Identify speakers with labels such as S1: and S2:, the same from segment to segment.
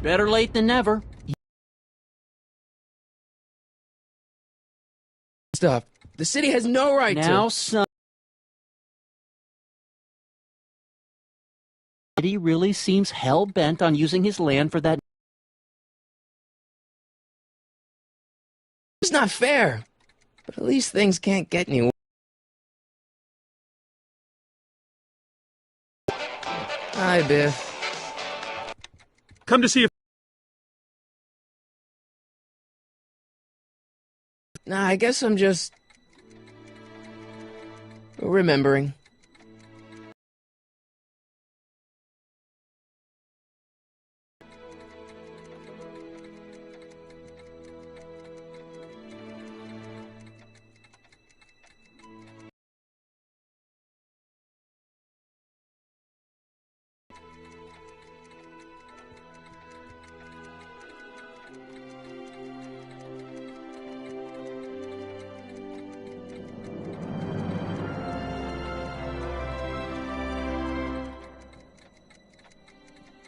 S1: Better late than never.
S2: Stuff. The city has no right to.
S1: Now, son. He really seems hell-bent on using his land for that.
S2: It's not fair. But at least things can't get any worse. Hi, Biff.
S3: Come to see if...
S2: Nah, I guess I'm just... remembering.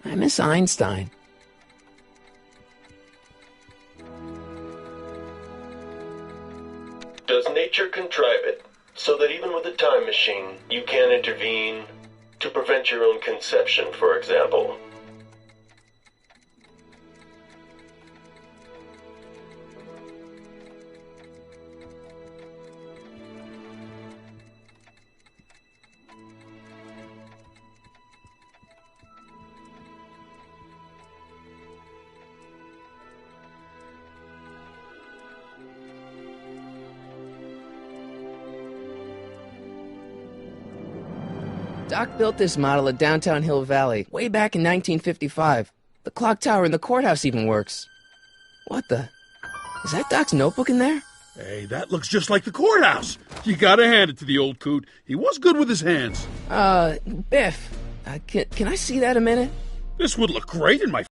S2: I miss Einstein.
S4: Does nature contrive it so that even with a time machine, you can intervene to prevent your own conception, for example?
S2: Doc built this model at downtown Hill Valley way back in 1955. The clock tower in the courthouse even works. What the? Is that Doc's notebook in there?
S3: Hey, that looks just like the courthouse. You gotta hand it to the old coot. He was good with his hands.
S2: Biff, can I see that a minute?
S3: This would look great in my...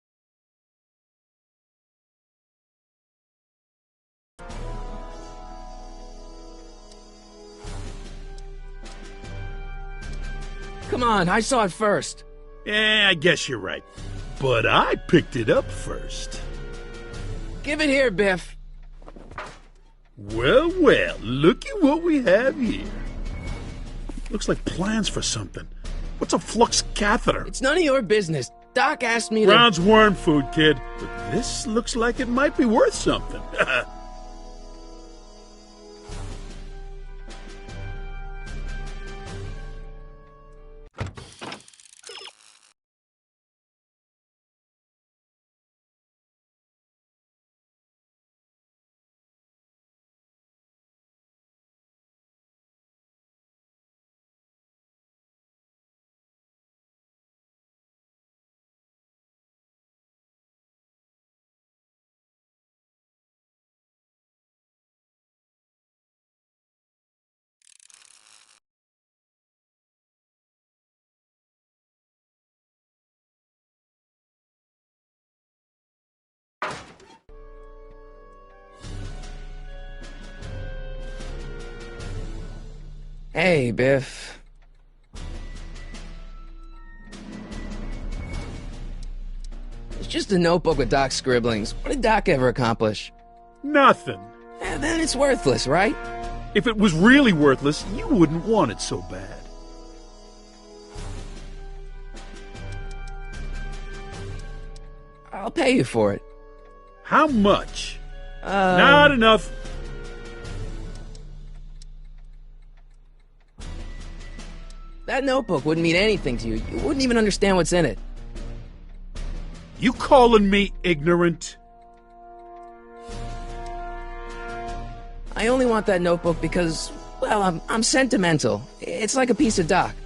S2: Come on, I saw it first.
S3: I guess you're right. But I picked it up first.
S2: Give it here, Biff.
S3: Well, well, looky what we have here. Looks like plans for something. What's a flux catheter?
S2: It's none of your business. Doc asked me to...
S3: Brown's worm food, kid. But this looks like it might be worth something.
S2: Hey, Biff. It's just a notebook with Doc's scribblings. What did Doc ever accomplish?
S3: Nothing.
S2: Then it's worthless, right?
S3: If it was really worthless, you wouldn't want it so bad.
S2: I'll pay you for it.
S3: How much? Not enough.
S2: That notebook wouldn't mean anything to you. You wouldn't even understand what's in it.
S3: You calling me ignorant?
S2: I only want that notebook because, well, I'm sentimental. It's like a piece of Doc.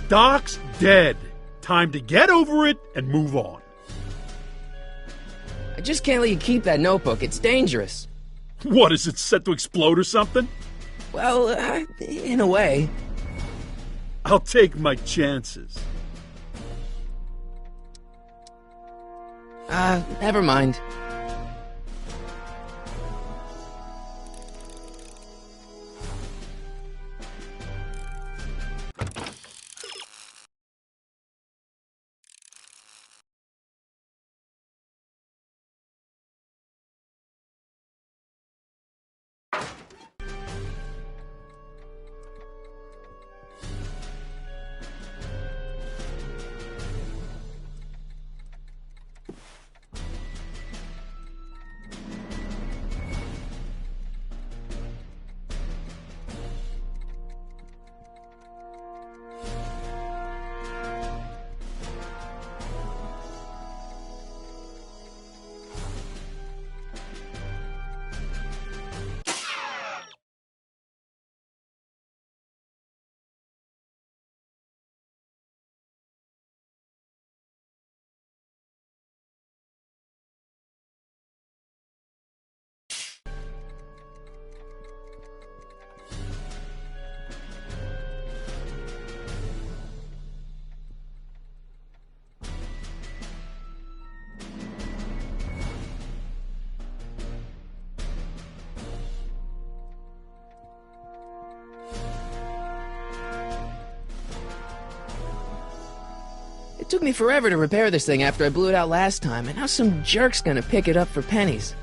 S3: Doc's dead. Time to get over it and move on.
S2: I just can't let you keep that notebook. It's dangerous.
S3: What, is it set to explode or something?
S2: Well, in a way.
S3: I'll take my chances.
S2: Never mind. It took me forever to repair this thing after I blew it out last time, and now some jerk's gonna pick it up for pennies.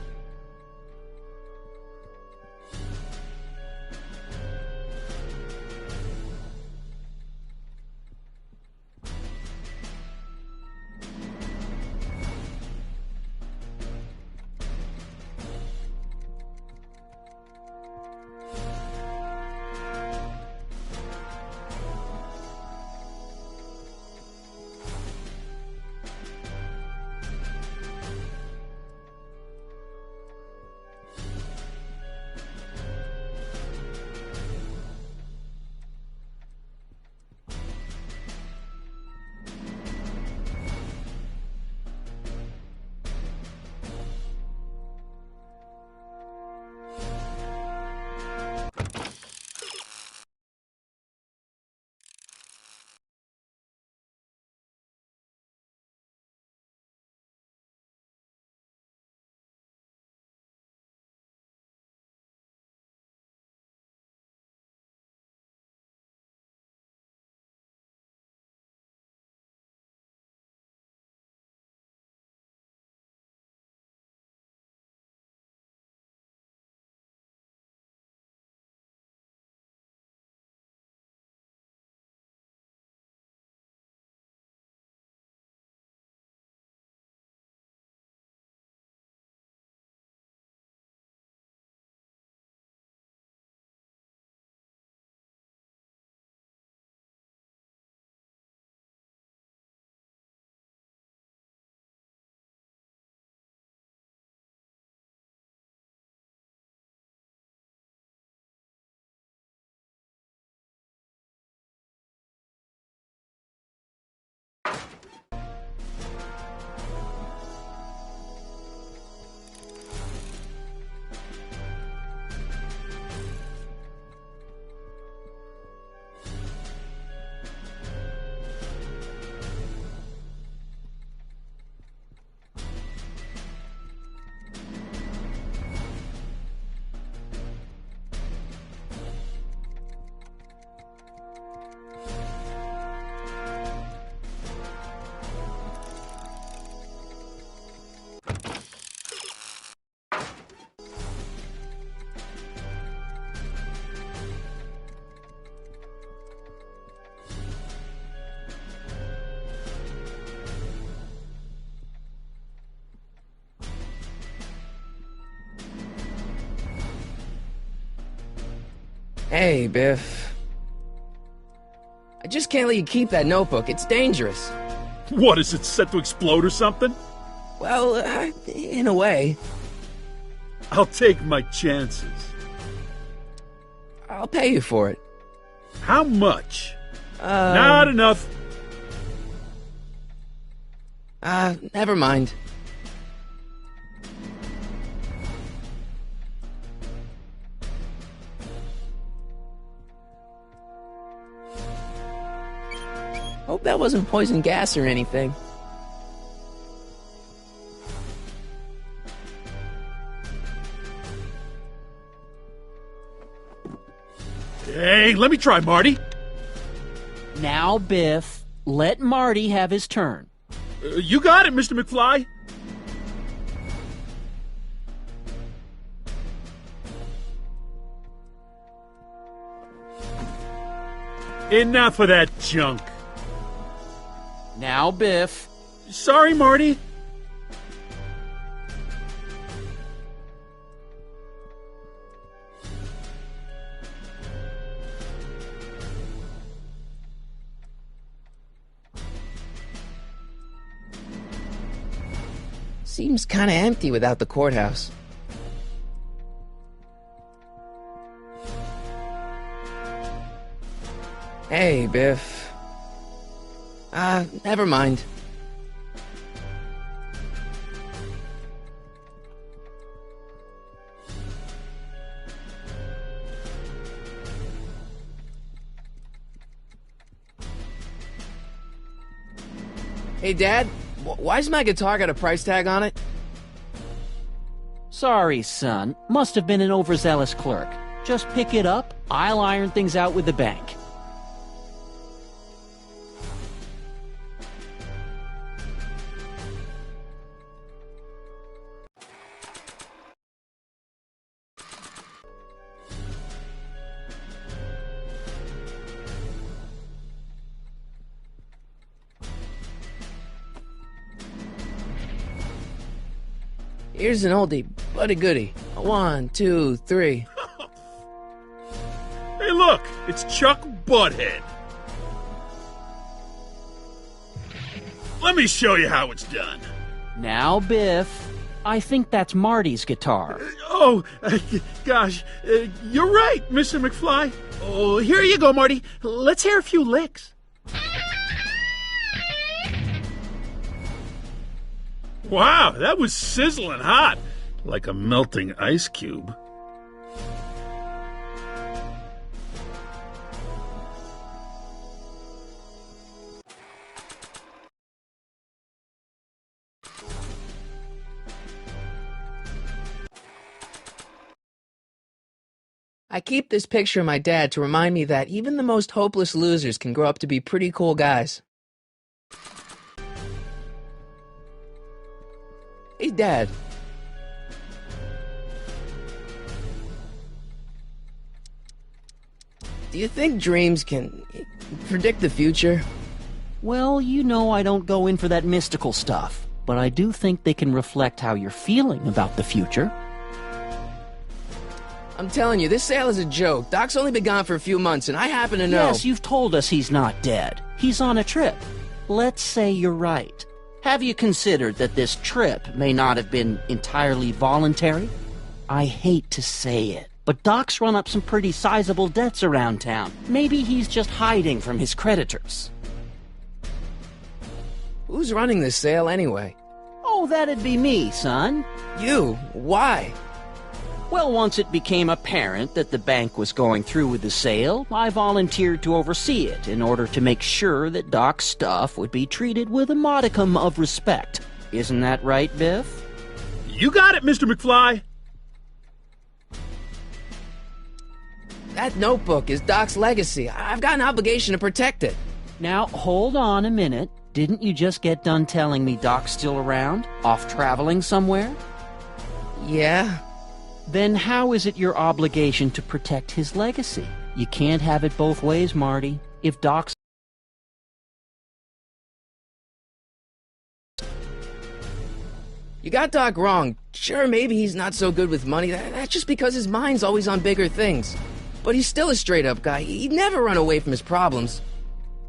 S2: Hey, Biff. I just can't let you keep that notebook. It's dangerous.
S3: What, is it set to explode or something?
S2: Well, in a way.
S3: I'll take my chances.
S2: I'll pay you for it.
S3: How much? Not enough.
S2: Never mind. Hope that wasn't poison gas or anything.
S3: Hey, let me try, Marty.
S1: Now, Biff, let Marty have his turn.
S3: You got it, Mr. McFly. Enough of that junk.
S1: Now, Biff.
S3: Sorry, Marty.
S2: Seems kinda empty without the courthouse. Hey, Biff. Never mind. Hey, Dad, why's my guitar got a price tag on it?
S1: Sorry, son. Must have been an overzealous clerk. Just pick it up. I'll iron things out with the bank.
S2: Here's an oldie, but a goodie. 1, 2, 3.
S3: Hey, look, it's Chuck Butthead. Let me show you how it's done.
S1: Now, Biff, I think that's Marty's guitar.
S3: Oh, gosh, you're right, Mr. McFly. Oh, here you go, Marty. Let's hear a few licks. Wow, that was sizzling hot, like a melting ice cube.
S2: I keep this picture of my dad to remind me that even the most hopeless losers can grow up to be pretty cool guys. Hey, Dad. Do you think dreams can predict the future?
S1: Well, you know I don't go in for that mystical stuff, but I do think they can reflect how you're feeling about the future.
S2: I'm telling you, this sale is a joke. Doc's only been gone for a few months, and I happen to know...
S1: Yes, you've told us he's not dead. He's on a trip. Let's say you're right. Have you considered that this trip may not have been entirely voluntary? I hate to say it, but Doc's run up some pretty sizable debts around town. Maybe he's just hiding from his creditors.
S2: Who's running this sale anyway?
S1: Oh, that'd be me, son.
S2: You? Why?
S1: Well, once it became apparent that the bank was going through with the sale, I volunteered to oversee it in order to make sure that Doc's stuff would be treated with a modicum of respect. Isn't that right, Biff?
S3: You got it, Mr. McFly.
S2: That notebook is Doc's legacy. I've got an obligation to protect it.
S1: Now, hold on a minute. Didn't you just get done telling me Doc's still around? Off traveling somewhere?
S2: Yeah.
S1: Then how is it your obligation to protect his legacy? You can't have it both ways, Marty. If Doc's...
S2: You got Doc wrong. Sure, maybe he's not so good with money. That's just because his mind's always on bigger things. But he's still a straight-up guy. He'd never run away from his problems.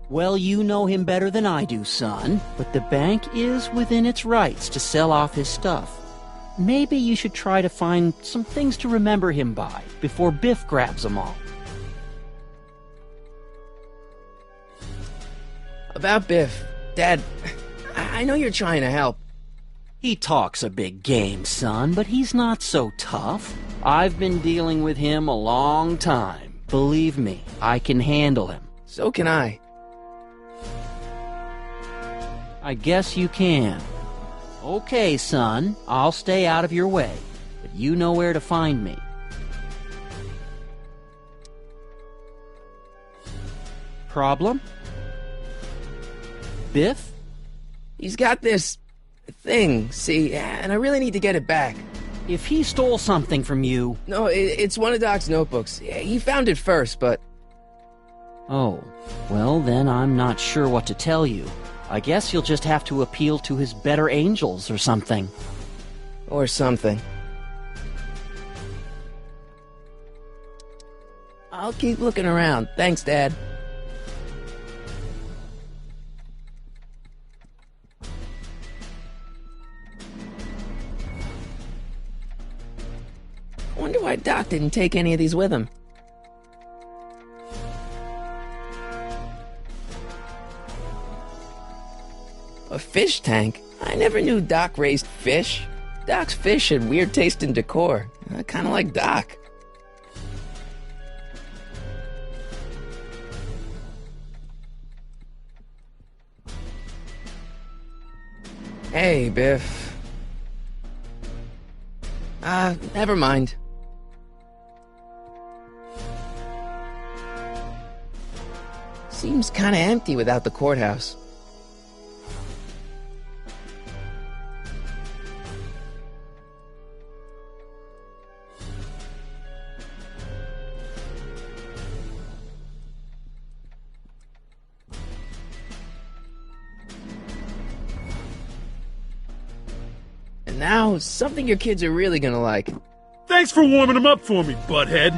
S1: Well, you know him better than I do, son. But the bank is within its rights to sell off his stuff. Maybe you should try to find some things to remember him by before Biff grabs them all.
S2: About Biff, Dad, I know you're trying to help.
S1: He talks a big game, son, but he's not so tough. I've been dealing with him a long time. Believe me, I can handle him.
S2: So can I.
S1: I guess you can. Okay, son, I'll stay out of your way, but you know where to find me. Problem? Biff?
S2: He's got this thing, see, and I really need to get it back.
S1: If he stole something from you...
S2: No, it's one of Doc's notebooks. He found it first, but...
S1: Oh, well then I'm not sure what to tell you. I guess you'll just have to appeal to his better angels or something.
S2: Or something. I'll keep looking around. Thanks, Dad. I wonder why Doc didn't take any of these with him. A fish tank? I never knew Doc raised fish. Doc's fish had weird taste in decor. I kinda like Doc. Hey, Biff. Never mind. Seems kinda empty without the courthouse. Now, something your kids are really gonna like.
S3: Thanks for warming them up for me, butthead.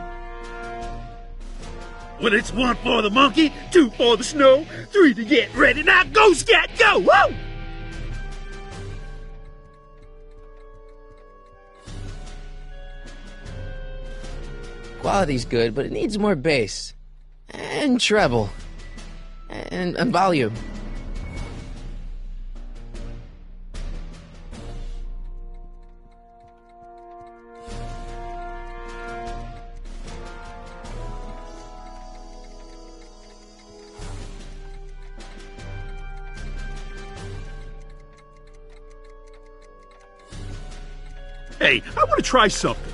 S3: When it's 1 for the monkey, 2 for the snow, 3 to get ready. Now go, Scat, go! Woo!
S2: Quality's good, but it needs more bass. And treble. And volume.
S3: Hey, I want to try something.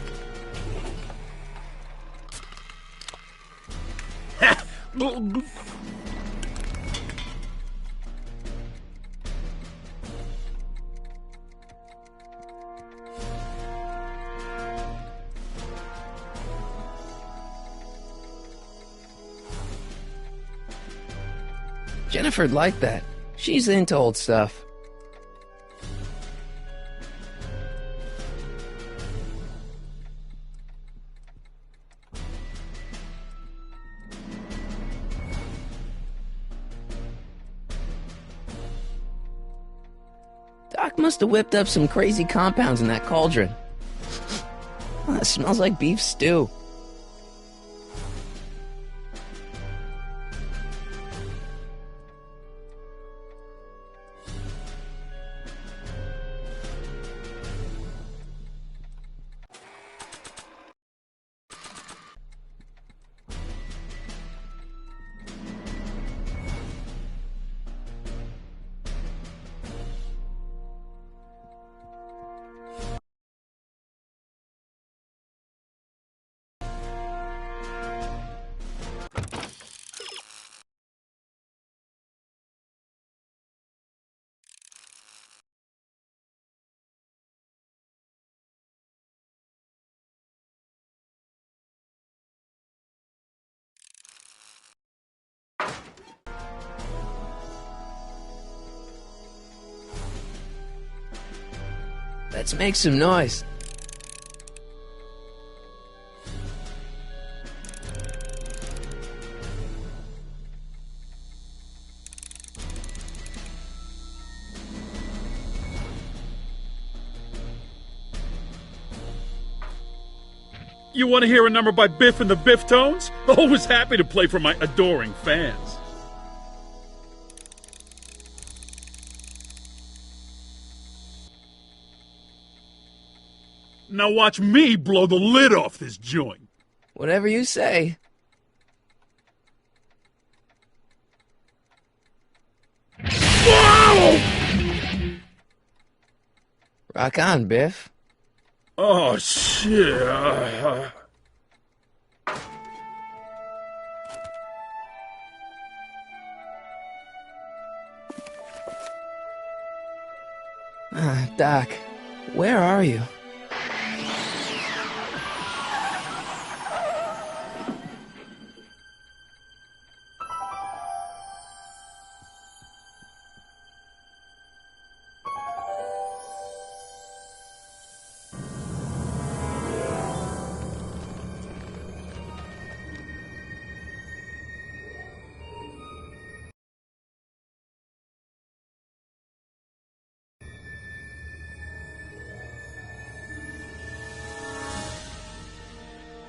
S2: Jennifer'd like that. She's into old stuff. Doc must have whipped up some crazy compounds in that cauldron. It smells like beef stew. Let's make some noise.
S3: You want to hear a number by Biff and the Biff Tones? Always happy to play for my adoring fans. Now watch me blow the lid off this joint.
S2: Whatever you say.
S3: Whoa!
S2: Rock on, Biff.
S3: Oh, shit.
S2: Doc, where are you?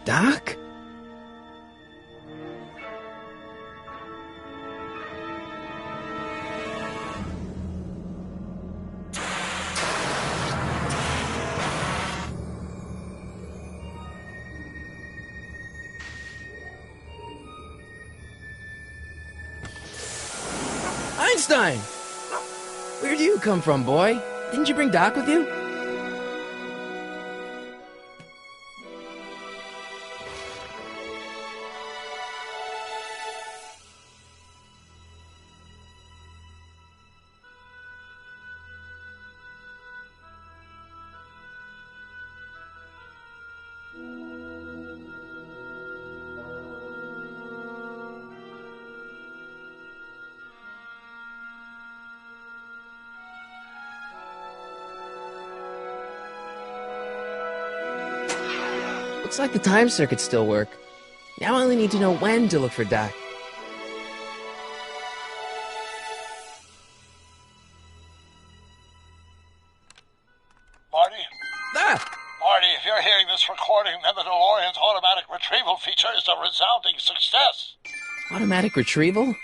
S2: Doc? Einstein! Where do you come from, boy? Didn't you bring Doc with you? Looks like the time circuits still work. Now I only need to know when to look for Doc.
S5: Marty?
S2: Ah!
S5: Marty, if you're hearing this recording, then the DeLorean's automatic retrieval feature is a resounding success.
S2: Automatic retrieval?
S5: In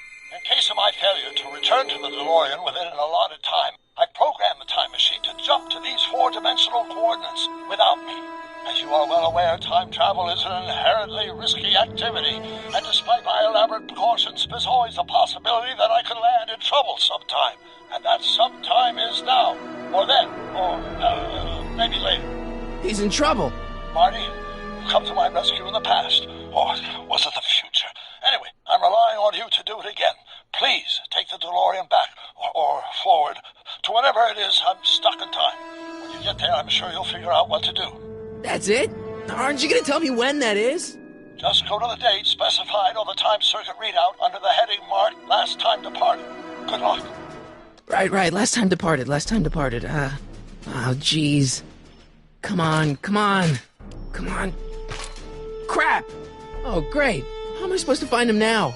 S5: case of my failure to return to the DeLorean within an allotted time, I programmed the time machine to jump to these four-dimensional coordinates without me. As you are well aware, time travel is an inherently risky activity, and despite my elaborate precautions, there's always a possibility that I could land in trouble sometime, and that sometime is now, or then, or maybe later.
S2: He's in trouble.
S5: Marty, you've come to my rescue in the past, or was it the future? Anyway, I'm relying on you to do it again. Please take the DeLorean back, or forward, to whenever it is I'm stuck in time. When you get there, I'm sure you'll figure out what to do.
S2: That's it? Aren't you going to tell me when that is?
S5: Just go to the date specified on the time circuit readout under the heading marked Last Time Departed. Good luck.
S2: Right. Last time departed. Oh, jeez. Come on. Crap! Oh, great. How am I supposed to find him now?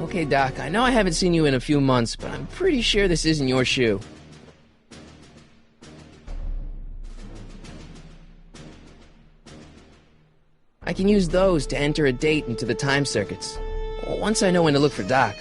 S2: Okay, Doc, I know I haven't seen you in a few months, but I'm pretty sure this isn't your shoe. I can use those to enter a date into the time circuits. Once I know when to look for Doc.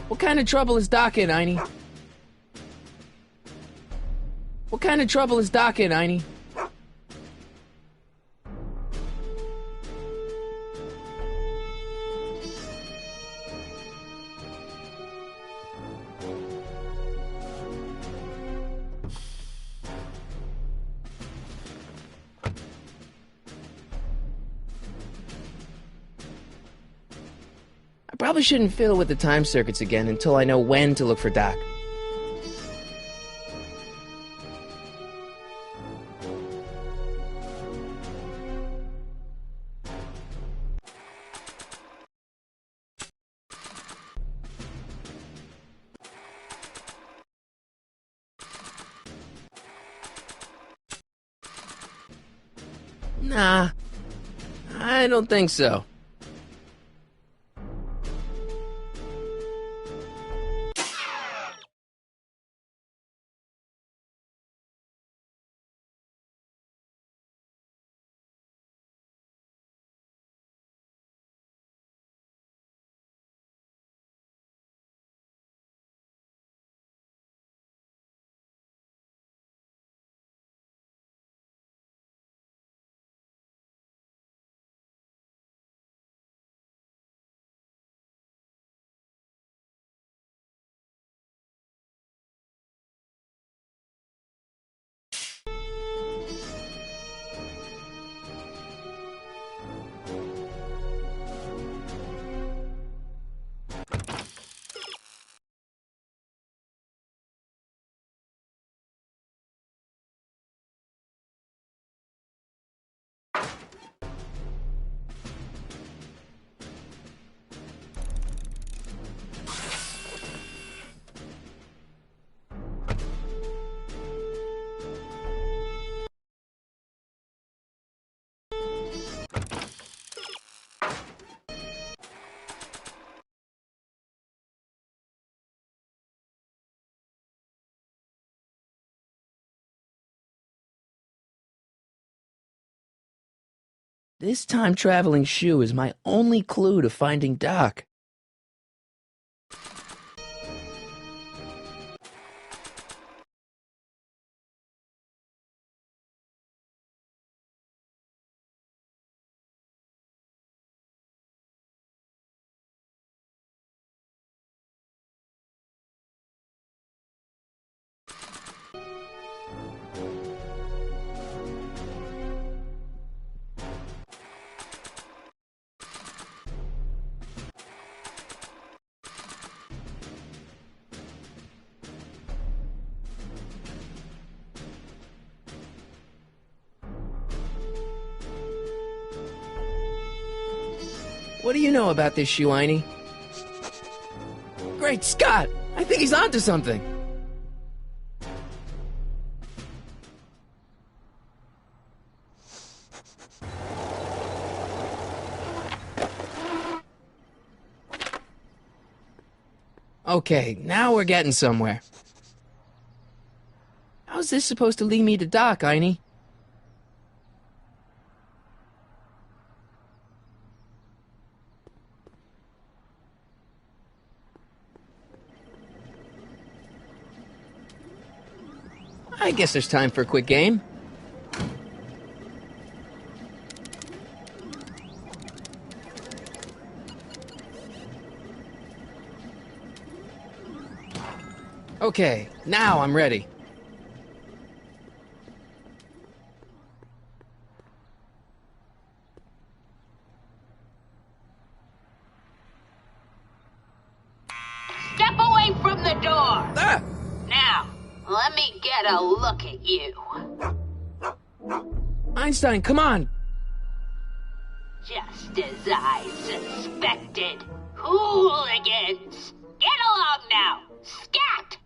S2: What kind of trouble is Doc in, Einie? What kind of trouble is Doc in, Einie? I probably shouldn't fiddle with the time circuits again until I know when to look for Doc. Nah, I don't think so. This time-traveling shoe is my only clue to finding Doc. What do you know about this shoe, Einie? Great Scott! I think he's onto something. Okay, now we're getting somewhere. How's this supposed to lead me to Doc, Einie? I guess there's time for a quick game. Okay, now I'm ready.
S6: Step away from the door!
S2: Ah!
S6: Now, let me get a look at you.
S2: Einstein, come on!
S6: Just as I suspected. Hooligans! Get along now! Scat!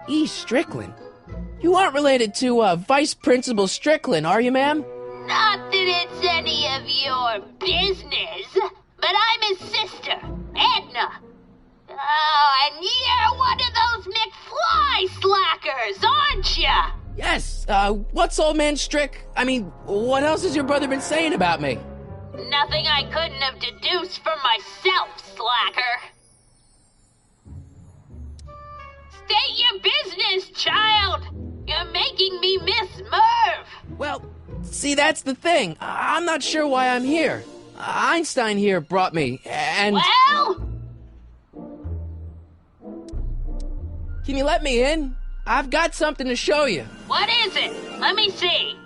S2: E. Strickland? You aren't related to, Vice Principal Strickland, are you, ma'am?
S6: Not that it's any of your business, but I'm his sister, Edna. Oh, and you're one of those McFly slackers, aren't ya?
S2: Yes, what's old man what else has your brother been saying about me?
S6: Nothing I couldn't have deduced from myself, slacker. State your business, child! You're making me miss Merv!
S2: Well, see, that's the thing. I'm not sure why I'm here. Einstein here brought me, and...
S6: Well?
S2: Can you let me in? I've got something to show you.
S6: What is it? Let me see.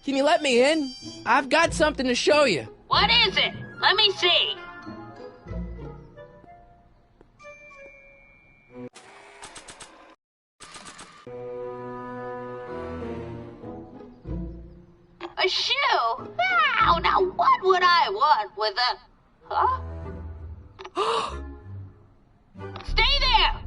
S2: Can you let me in? I've got something to show you.
S6: What is it? Let me see. A shoe? Now what would I want with a... Huh? Stay there!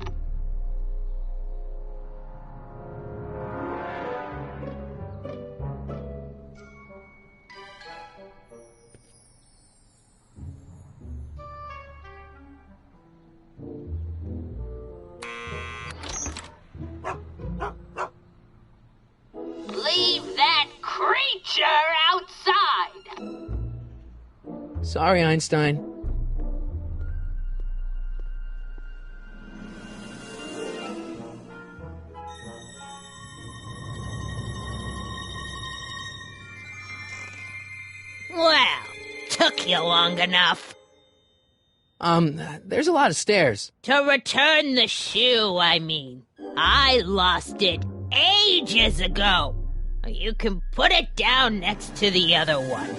S6: Leave that creature outside!
S2: Sorry, Einstein.
S6: Well, took you long enough.
S2: There's a lot of stairs.
S6: To return the shoe, I mean. I lost it ages ago. You can put it down next to the other one.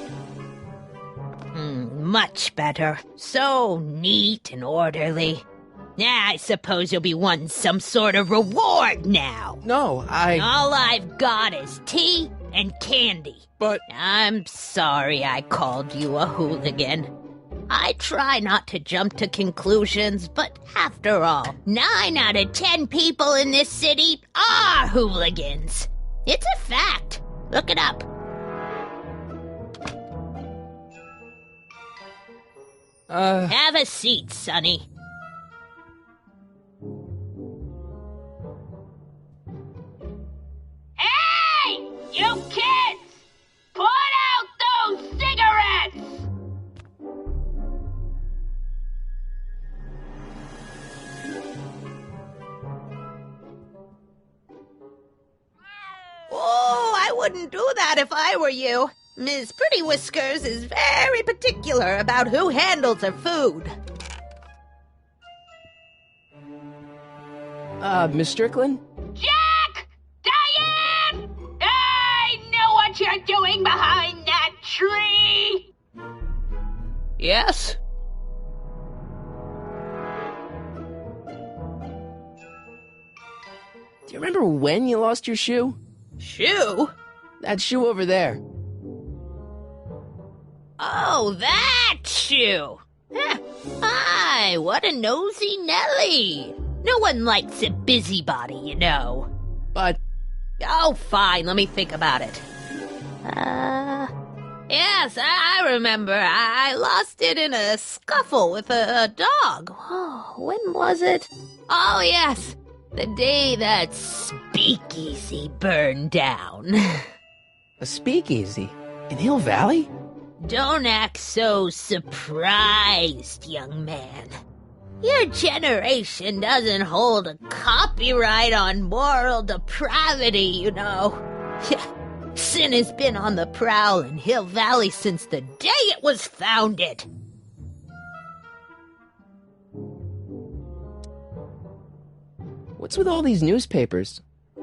S6: Much better. So neat and orderly. I suppose you'll be wanting some sort of reward now.
S2: No,
S6: All I've got is tea and candy.
S2: But...
S6: I'm sorry I called you a hooligan. I try not to jump to conclusions, but after all, 9 out of 10 people in this city are hooligans. It's a fact. Look it up. Have a seat, Sonny. Hey! You kids! Put out those cigarettes!
S7: Oh, I wouldn't do that if I were you. Miss Pretty Whiskers is very particular about who handles her food.
S2: Miss Strickland?
S6: Jack! Diane! I know what you're doing behind that tree!
S2: Yes? Do you remember when you lost your shoe?
S7: Shoe?
S2: That shoe over there.
S6: Oh, that shoe! Huh. Hi, what a nosy Nelly! No one likes a busybody, you know.
S2: But
S6: Oh, fine, let me think about it. Yes, I remember. I lost it in a scuffle with a dog. Oh, when was it? Oh, yes, the day that speakeasy burned down.
S2: a speakeasy in Hill Valley?
S6: Don't act so surprised, young man. Your generation doesn't hold a copyright on moral depravity, you know. Sin has been on the prowl in Hill Valley since the day it was founded.
S2: What's with all these newspapers?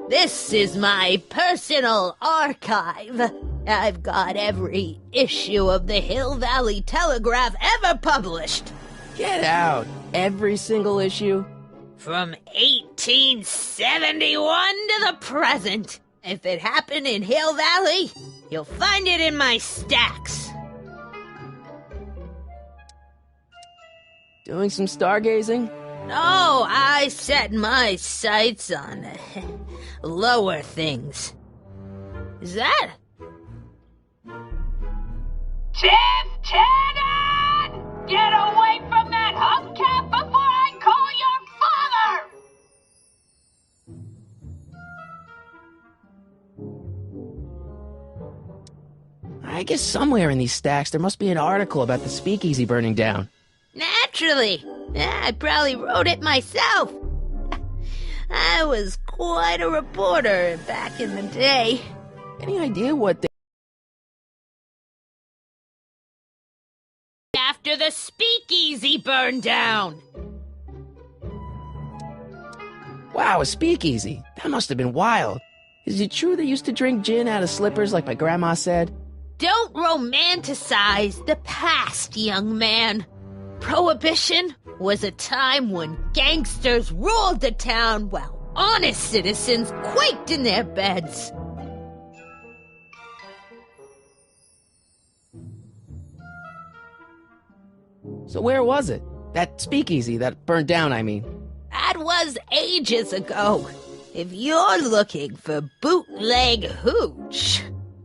S6: This is my personal archive. I've got every issue of the Hill Valley Telegraph ever published.
S2: Get out! Every single issue?
S6: From 1871 to the present. If it happened in Hill Valley, you'll find it in my stacks.
S2: Doing some stargazing?
S6: No, I set my sights on lower things. Is that?
S8: Tiff Tannen! Get away from that hubcap before I call your father!
S2: I guess somewhere in these stacks there must be an article about the speakeasy burning down.
S6: Naturally. I probably wrote it myself. I was quite a reporter back in the day.
S2: Any idea what they...
S6: After the speakeasy burned down.
S2: Wow, a speakeasy. That must have been wild. Is it true they used to drink gin out of slippers like my grandma said?
S6: Don't romanticize the past, young man. Prohibition was a time when gangsters ruled the town while honest citizens quaked in their beds.
S2: So where was it? That speakeasy that burned down, I mean.
S6: That was ages ago. If you're looking for bootleg hooch.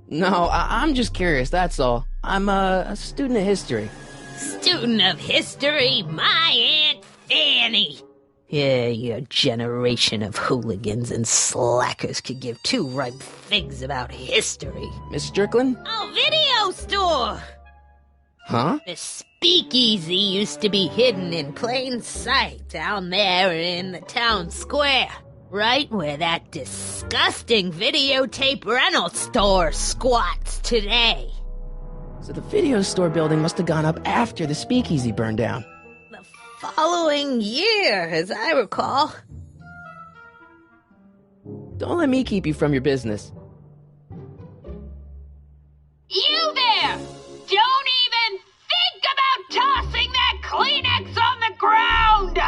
S2: No, I'm just curious, that's all. I'm a student of history.
S6: Student of history, my Aunt Fanny. Yeah, your generation of hooligans and slackers could give two ripe figs about history.
S2: Miss Strickland?
S6: Oh, video store!
S2: Huh?
S6: The speakeasy used to be hidden in plain sight down there in the town square. Right where that disgusting videotape rental store squats today.
S2: So the video store building must have gone up after the speakeasy burned down.
S6: The following year, as I recall.
S2: Don't let me keep you from your business.
S8: You there! Don't even think about tossing that Kleenex on the ground!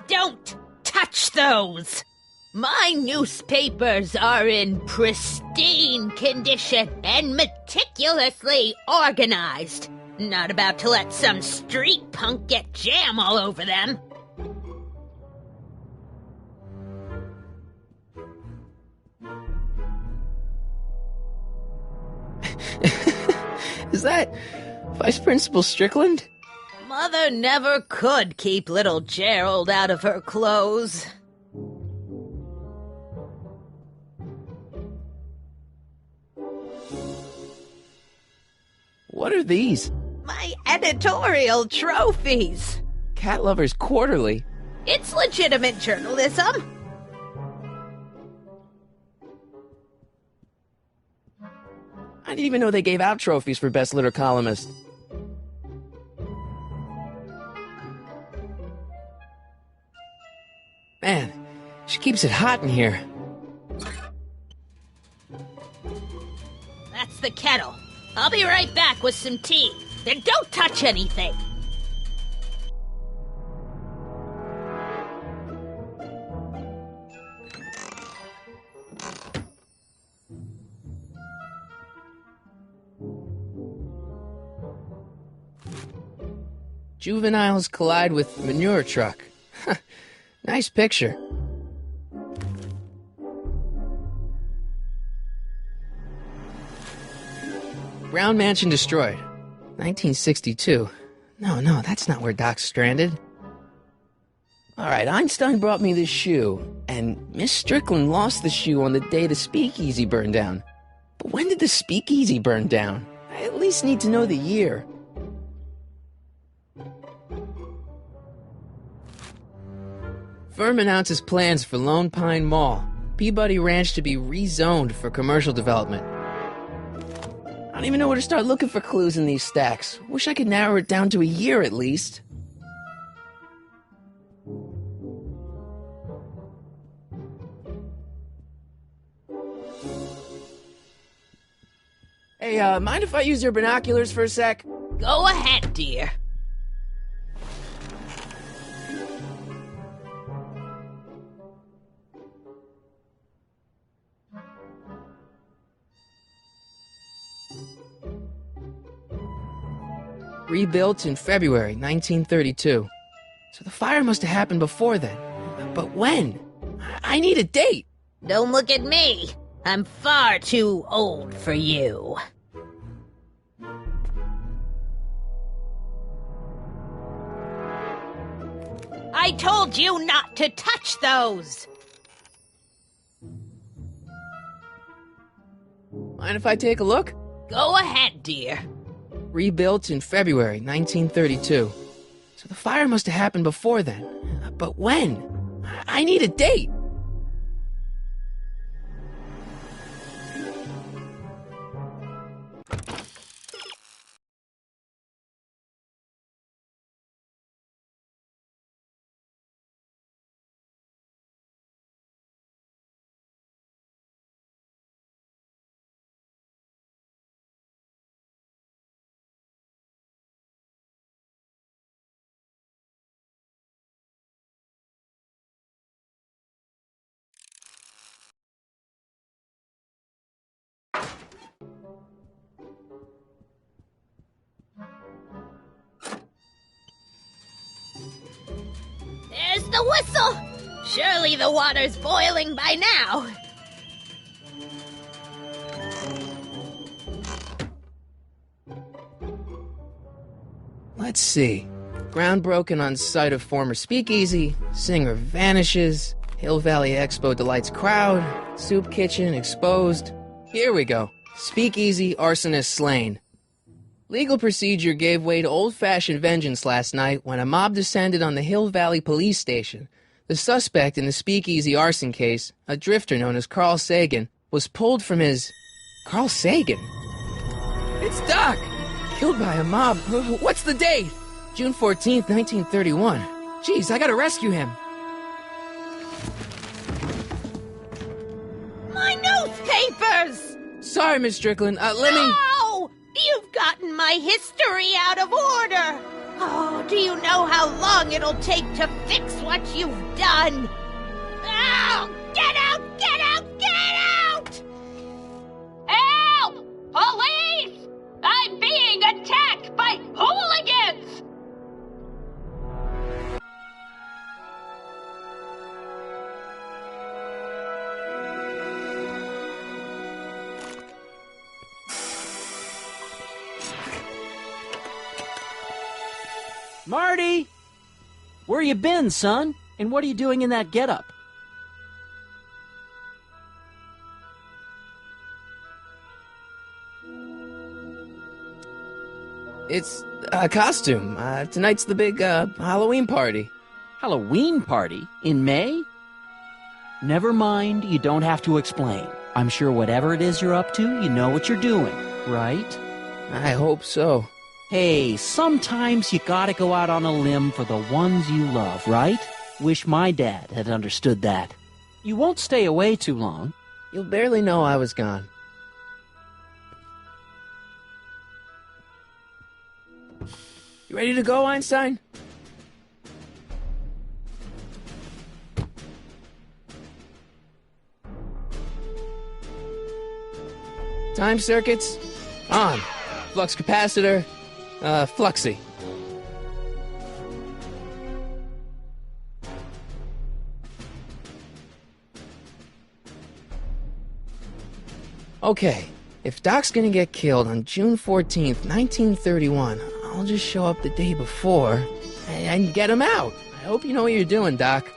S6: Don't touch those! My newspapers are in pristine condition and meticulously organized. Not about to let some street punk get jam all over them.
S2: Is that Vice Principal Strickland?
S7: Mother never could keep little Gerald out of her clothes.
S2: What are these?
S7: My editorial trophies.
S2: Cat Lovers Quarterly.
S7: It's legitimate journalism.
S2: I didn't even know they gave out trophies for Best Litter Columnist. Man, she keeps it hot in here.
S6: That's the kettle. I'll be right back with some tea. Then don't touch anything.
S2: Juveniles collide with manure truck. Nice picture. Brown Mansion destroyed. 1962. No, that's not where Doc's stranded. Alright, Einstein brought me this shoe, and Miss Strickland lost the shoe on the day the speakeasy burned down. But when did the speakeasy burn down? I at least need to know the year. Firm announces plans for Lone Pine Mall, Peabody Ranch to be rezoned for commercial development. I don't even know where to start looking for clues in these stacks. Wish I could narrow it down to a year at least. Hey, mind if I use your binoculars for a sec?
S6: Go ahead, dear.
S2: Rebuilt in February 1932. So the fire must have happened before then. But when? I need a date!
S6: Don't look at me. I'm far too old for you. I told you not to touch those!
S2: Mind if I take a look?
S6: Go ahead, dear.
S2: Rebuilt in February 1932. So the fire must have happened before then. But when? I need a date!
S6: There's the whistle! Surely the water's boiling by now.
S2: Let's see. Ground broken on site of former speakeasy, singer vanishes, Hill Valley Expo delights crowd, soup kitchen exposed. Here we go. Speakeasy arsonist slain. Legal procedure gave way to old-fashioned vengeance last night when a mob descended on the Hill Valley Police Station. The suspect in the speakeasy arson case, a drifter known as Carl Sagan, was pulled from his... Carl Sagan? It's Doc! Killed by a mob. What's the date? June 14th, 1931. Jeez, I gotta rescue him.
S7: My newspapers!
S2: Sorry, Miss Strickland. Let me...
S7: No! You've gotten my history out of order! Oh, do you know how long it'll take to fix what you've done? Oh, get out! Get out! Get out!
S8: Help! Police! I'm being attacked by hooligans!
S1: Marty! Where you been, son? And what are you doing in that getup?
S2: It's a costume. Tonight's the big, Halloween party.
S1: Halloween party? In May? Never mind, you don't have to explain. I'm sure whatever it is you're up to, you know what you're doing, right?
S2: I hope so.
S1: Hey, sometimes you gotta go out on a limb for the ones you love, right? Wish my dad had understood that. You won't stay away too long.
S2: You'll barely know I was gone. You ready to go, Einstein? Time circuits on. Flux capacitor, fluxy. Okay, if Doc's gonna get killed on June 14th, 1931, I'll just show up the day before and get him out. I hope you know what you're doing, Doc.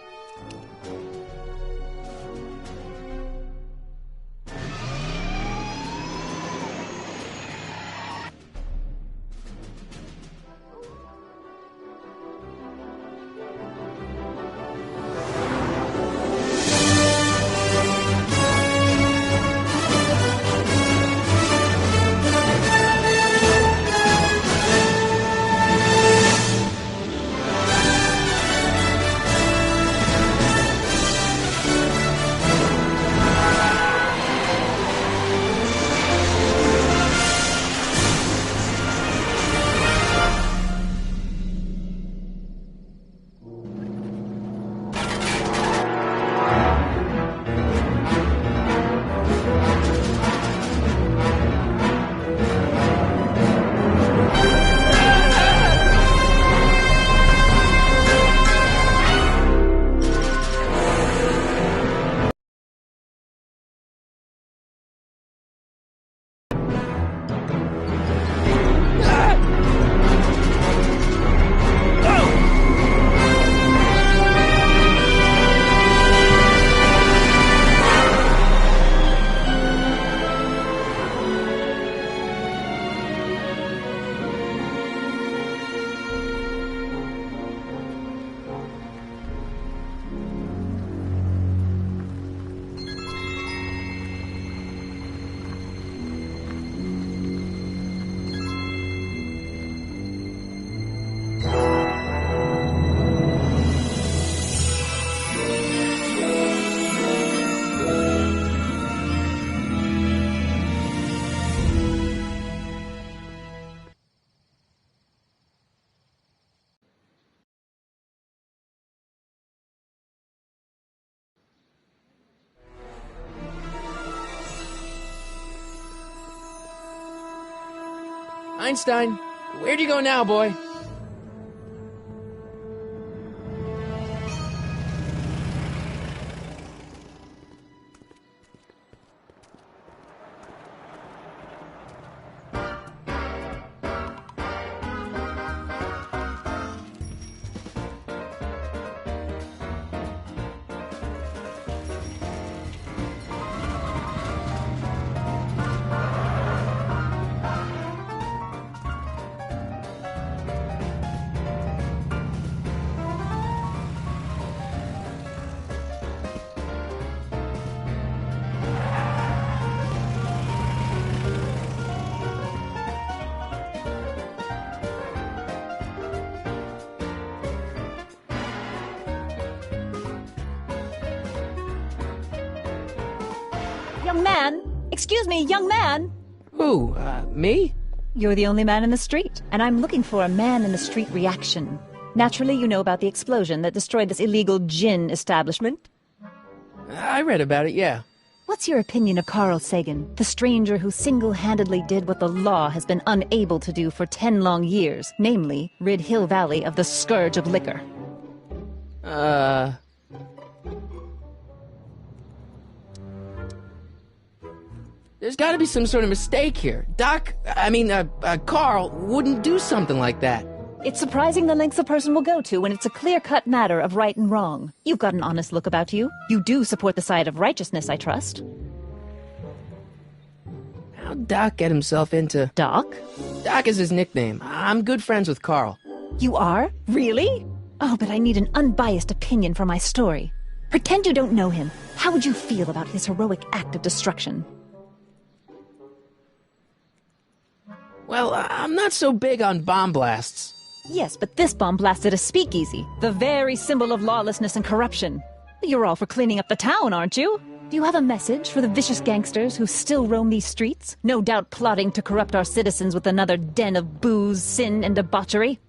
S2: Einstein, where'd you go now, boy?
S9: Young man! Excuse me, young man!
S2: Who, me?
S9: You're the only man in the street, and I'm looking for a man-in-the-street reaction. Naturally, you know about the explosion that destroyed this illegal gin establishment.
S2: I read about it, yeah.
S9: What's your opinion of Carl Sagan, the stranger who single-handedly did what the law has been unable to do for 10 long years, namely, rid Hill Valley of the scourge of liquor?
S2: There's gotta be some sort of mistake here. Carl wouldn't do something like that.
S9: It's surprising the lengths a person will go to when it's a clear-cut matter of right and wrong. You've got an honest look about you. You do support the side of righteousness, I trust.
S2: How'd Doc get himself into...
S9: Doc?
S2: Doc is his nickname. I'm good friends with Carl.
S9: You are? Really? Oh, but I need an unbiased opinion for my story. Pretend you don't know him. How would you feel about his heroic act of destruction?
S2: Well, I'm not so big on bomb blasts.
S9: Yes, but this bomb blasted a speakeasy, the very symbol of lawlessness and corruption. You're all for cleaning up the town, aren't you? Do you have a message for the vicious gangsters who still roam these streets? No doubt plotting to corrupt our citizens with another den of booze, sin, and debauchery.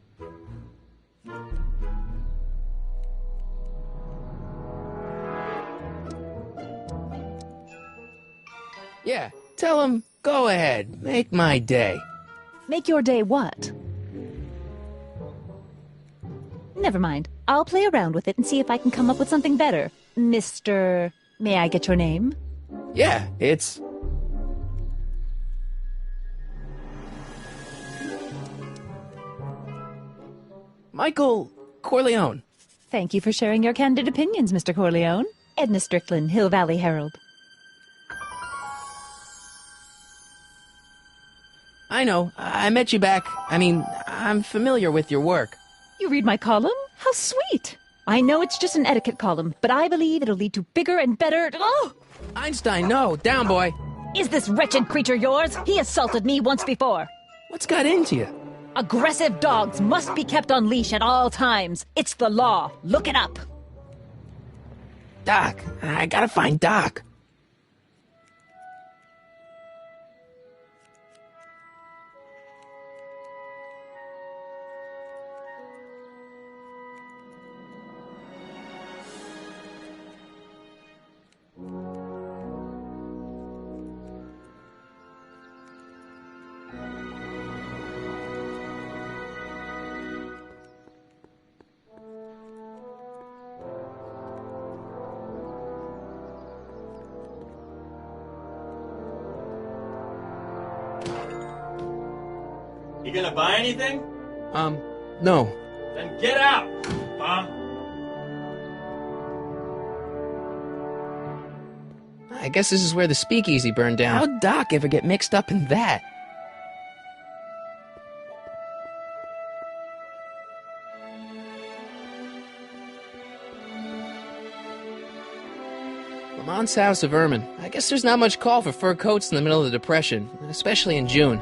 S2: Yeah, tell him, go ahead, make my day.
S9: Make your day what? Never mind. I'll play around with it and see if I can come up with something better. Mr... May I get your name?
S2: Yeah, it's... Michael Corleone.
S9: Thank you for sharing your candid opinions, Mr. Corleone. Edna Strickland, Hill Valley Herald.
S2: I know. I met you back. I'm familiar with your work.
S9: You read my column? How sweet! I know it's just an etiquette column, but I believe it'll lead to bigger and better... Oh!
S2: Einstein, no. Down, boy.
S9: Is this wretched creature yours? He assaulted me once before.
S2: What's got into you?
S9: Aggressive dogs must be kept on leash at all times. It's the law. Look it up.
S2: Doc. I gotta find Doc.
S10: You gonna buy anything?
S2: No.
S10: Then get out, bum.
S2: I guess this is where the speakeasy burned down. How'd Doc ever get mixed up in that? Lamont's House of Ermine. I guess there's not much call for fur coats in the middle of the Depression, especially in June.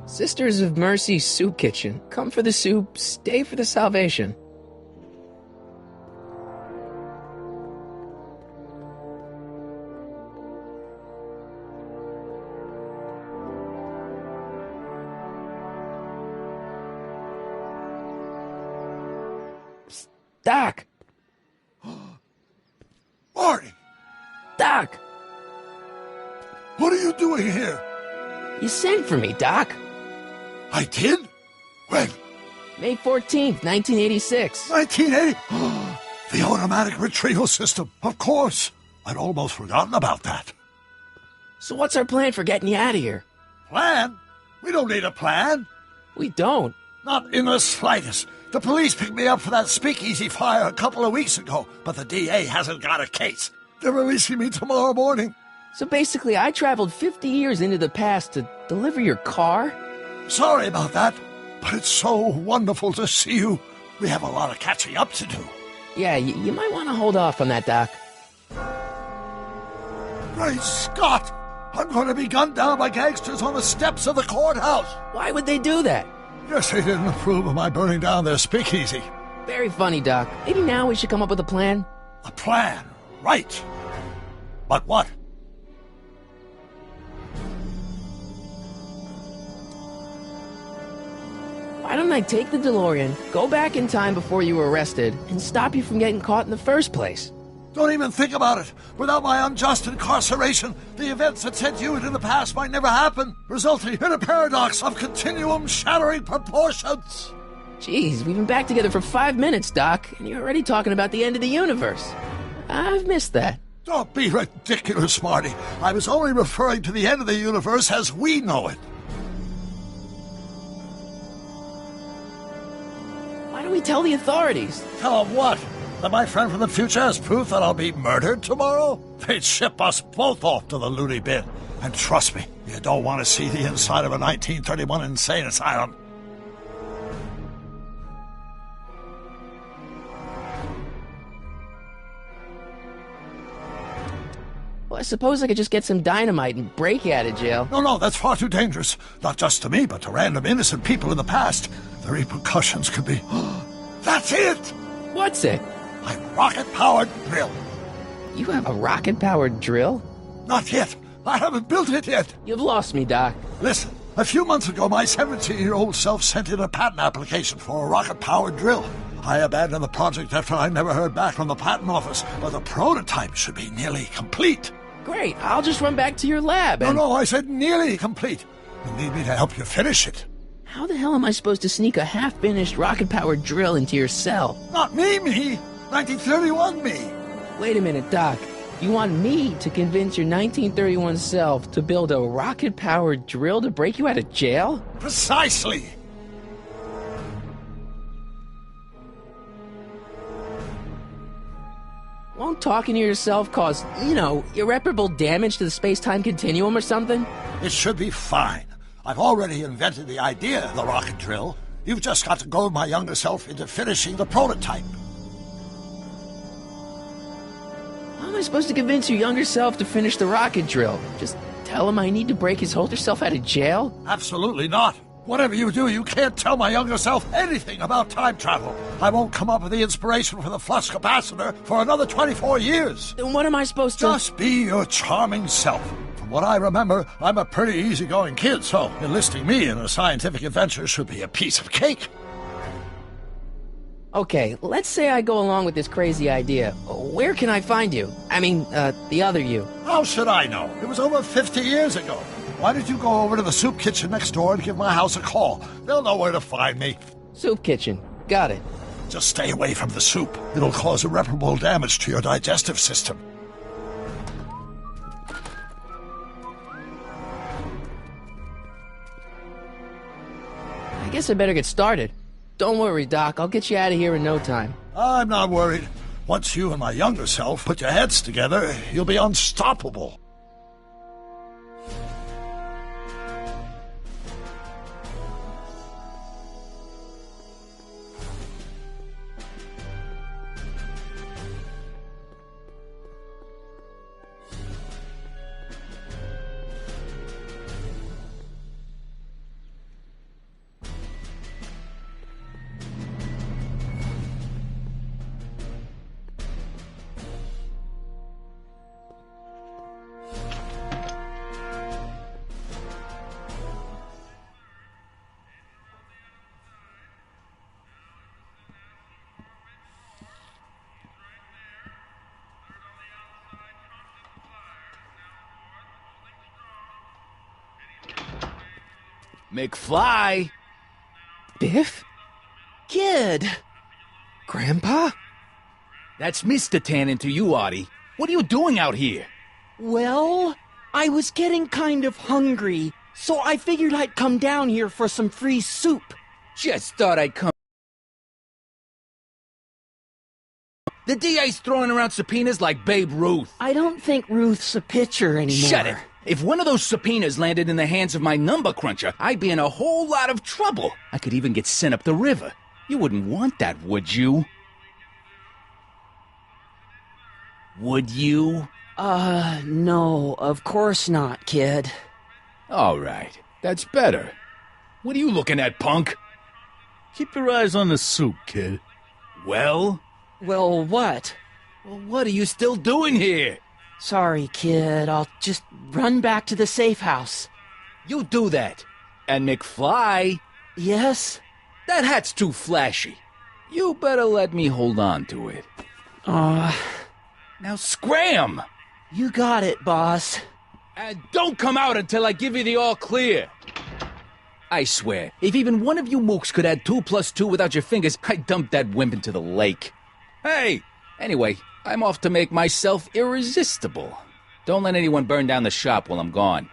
S2: Sisters of Mercy Soup Kitchen. Come for the soup, stay for the salvation. Psst, Doc!
S11: Marty!
S2: Doc!
S11: What are you doing here?
S2: You sent for me, Doc.
S11: I did? When?
S2: May 14th, 1986.
S11: 1980? The automatic retrieval system. Of course. I'd almost forgotten about that.
S2: So what's our plan for getting you out of here?
S11: Plan? We don't need a plan.
S2: We don't?
S11: Not in the slightest. The police picked me up for that speakeasy fire a couple of weeks ago, but the DA hasn't got a case. They're releasing me tomorrow morning.
S2: So basically, I traveled 50 years into the past to deliver your car?
S11: Sorry about that, but it's so wonderful to see you. We have a lot of catching up to do.
S2: Yeah, you might want to hold off on that, Doc.
S11: Great Scott! I'm going to be gunned down by gangsters on the steps of the courthouse.
S2: Why would they do that?
S11: Guess they didn't approve of my burning down their speakeasy.
S2: Very funny, Doc. Maybe now we should come up with a plan?
S11: A plan, right. But what?
S2: Why don't I take the DeLorean, go back in time before you were arrested, and stop you from getting caught in the first place?
S11: Don't even think about it. Without my unjust incarceration, the events that sent you into the past might never happen, resulting in a paradox of continuum-shattering proportions.
S2: Jeez, we've been back together for 5 minutes, Doc, and you're already talking about the end of the universe. I've missed that.
S11: Don't be ridiculous, Marty. I was only referring to the end of the universe as we know it.
S2: Why don't we tell the authorities?
S11: Tell them what? That my friend from the future has proof that I'll be murdered tomorrow? They'd ship us both off to the loony bin. And trust me, you don't want to see the inside of a 1931 insane asylum.
S2: Well, I suppose I could just get some dynamite and break you out of jail.
S11: No, that's far too dangerous. Not just to me, but to random innocent people in the past. The repercussions could be... That's it!
S2: What's it?
S11: My rocket-powered drill.
S2: You have a rocket-powered drill?
S11: Not yet. I haven't built it yet.
S2: You've lost me, Doc.
S11: Listen, a few months ago, my 17-year-old self sent in a patent application for a rocket-powered drill. I abandoned the project after I never heard back from the patent office, but the prototype should be nearly complete.
S2: Great, I'll just run back to your lab and...
S11: No, I said nearly complete. You need me to help you finish it.
S2: How the hell am I supposed to sneak a half-finished rocket-powered drill into your cell?
S11: Not me! 1931 me!
S2: Wait a minute, Doc. You want me to convince your 1931 self to build a rocket-powered drill to break you out of jail?
S11: Precisely!
S2: Won't talking to yourself cause, irreparable damage to the space-time continuum or something?
S11: It should be fine. I've already invented the idea of the rocket drill. You've just got to goad my younger self into finishing the prototype.
S2: How am I supposed to convince your younger self to finish the rocket drill? Just tell him I need to break his older self out of jail?
S11: Absolutely not. Whatever you do, you can't tell my younger self anything about time travel. I won't come up with the inspiration for the flux capacitor for another 24 years.
S2: Then what am I supposed to...
S11: Just be your charming self. From what I remember, I'm a pretty easygoing kid, so enlisting me in a scientific adventure should be a piece of cake.
S2: Okay, let's say I go along with this crazy idea. Where can I find you? I mean, the other you.
S11: How should I know? It was over 50 years ago. Why don't you go over to the soup kitchen next door and give my house a call? They'll know where to find me.
S2: Soup kitchen. Got it.
S11: Just stay away from the soup. It'll cause irreparable damage to your digestive system.
S2: I guess I better get started. Don't worry, Doc. I'll get you out of here in no time.
S11: I'm not worried. Once you and my younger self put your heads together, you'll be unstoppable.
S12: McFly!
S2: Biff?
S1: Kid!
S2: Grandpa?
S12: That's Mr. Tannen to you, Artie. What are you doing out here?
S1: Well, I was getting kind of hungry, so I figured I'd come down here for some free soup.
S12: Just thought I'd come. The DA's throwing around subpoenas like Babe Ruth.
S1: I don't think Ruth's a pitcher anymore.
S12: Shut it! If one of those subpoenas landed in the hands of my number cruncher, I'd be in a whole lot of trouble. I could even get sent up the river. You wouldn't want that, would you? Would you?
S1: No, of course not, kid.
S12: All right, that's better. What are you looking at, punk?
S10: Keep your eyes on the soup, kid.
S12: Well?
S1: Well, what?
S12: Well, what are you still doing here?
S1: Sorry, kid. I'll just run back to the safe house.
S12: You do that. And McFly?
S1: Yes?
S12: That hat's too flashy. You better let me hold on to it. Now scram!
S1: You got it, boss.
S12: And don't come out until I give you the all clear. I swear, if even one of you mooks could add 2 + 2 without your fingers, I'd dump that wimp into the lake. Hey! Anyway, I'm off to make myself irresistible. Don't let anyone burn down the shop while I'm gone.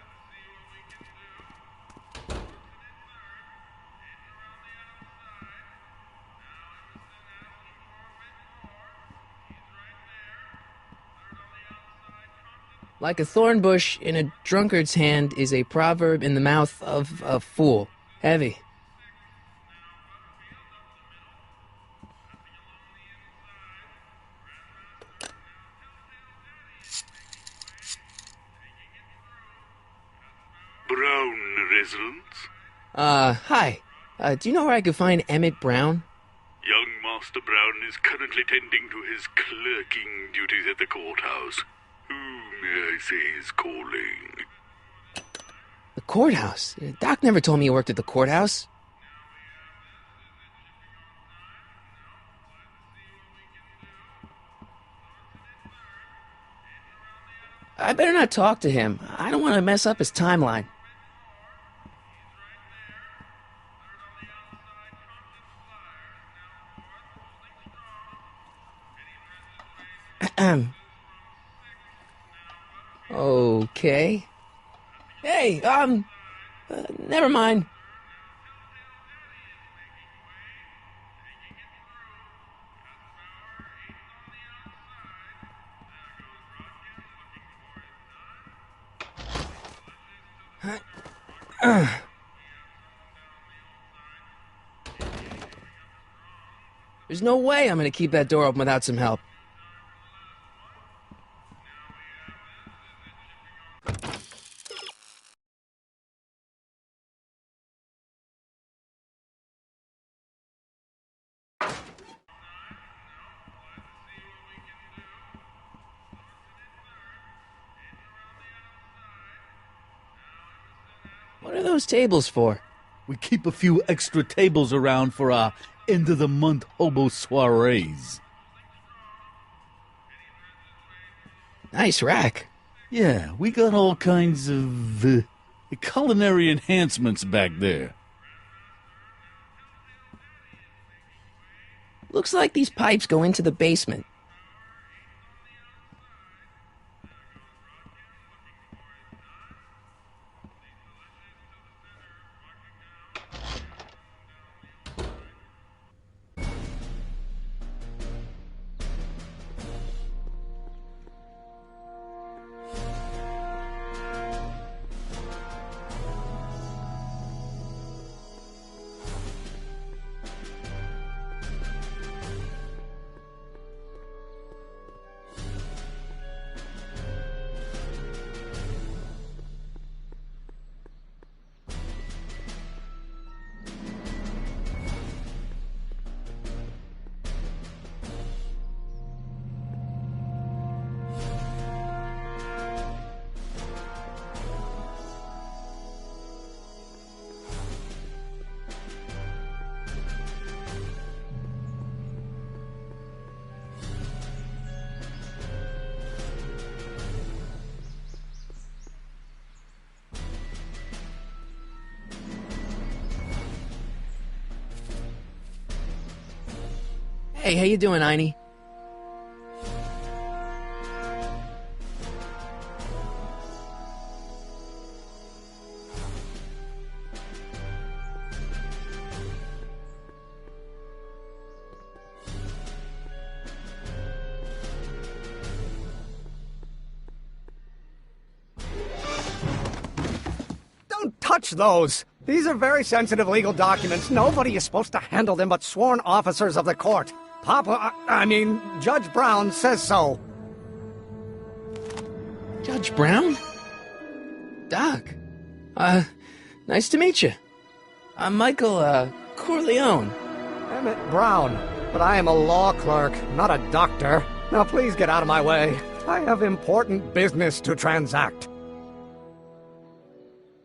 S2: Like a thorn bush in a drunkard's hand is a proverb in the mouth of a fool. Heavy.
S13: Brown residence?
S2: Hi. Do you know where I could find Emmett Brown?
S13: Young Master Brown is currently tending to his clerking duties at the courthouse. Who may I say is calling?
S2: The courthouse? Doc never told me you worked at the courthouse. I better not talk to him. I don't want to mess up his timeline. Okay. Hey, never mind. There's no way I'm gonna keep that door open without some help. What are those tables for?
S10: We keep a few extra tables around for our end-of-the-month hobo soirees.
S2: Nice rack.
S10: Yeah, we got all kinds of culinary enhancements back there.
S2: Looks like these pipes go into the basement. Hey, how you doing, Einie?
S14: Don't touch those! These are very sensitive legal documents. Nobody is supposed to handle them but sworn officers of the court. Judge Brown says so.
S2: Judge Brown? Doc. Nice to meet you. I'm Michael, Corleone.
S14: Emmett Brown. But I am a law clerk, not a doctor. Now please get out of my way. I have important business to transact.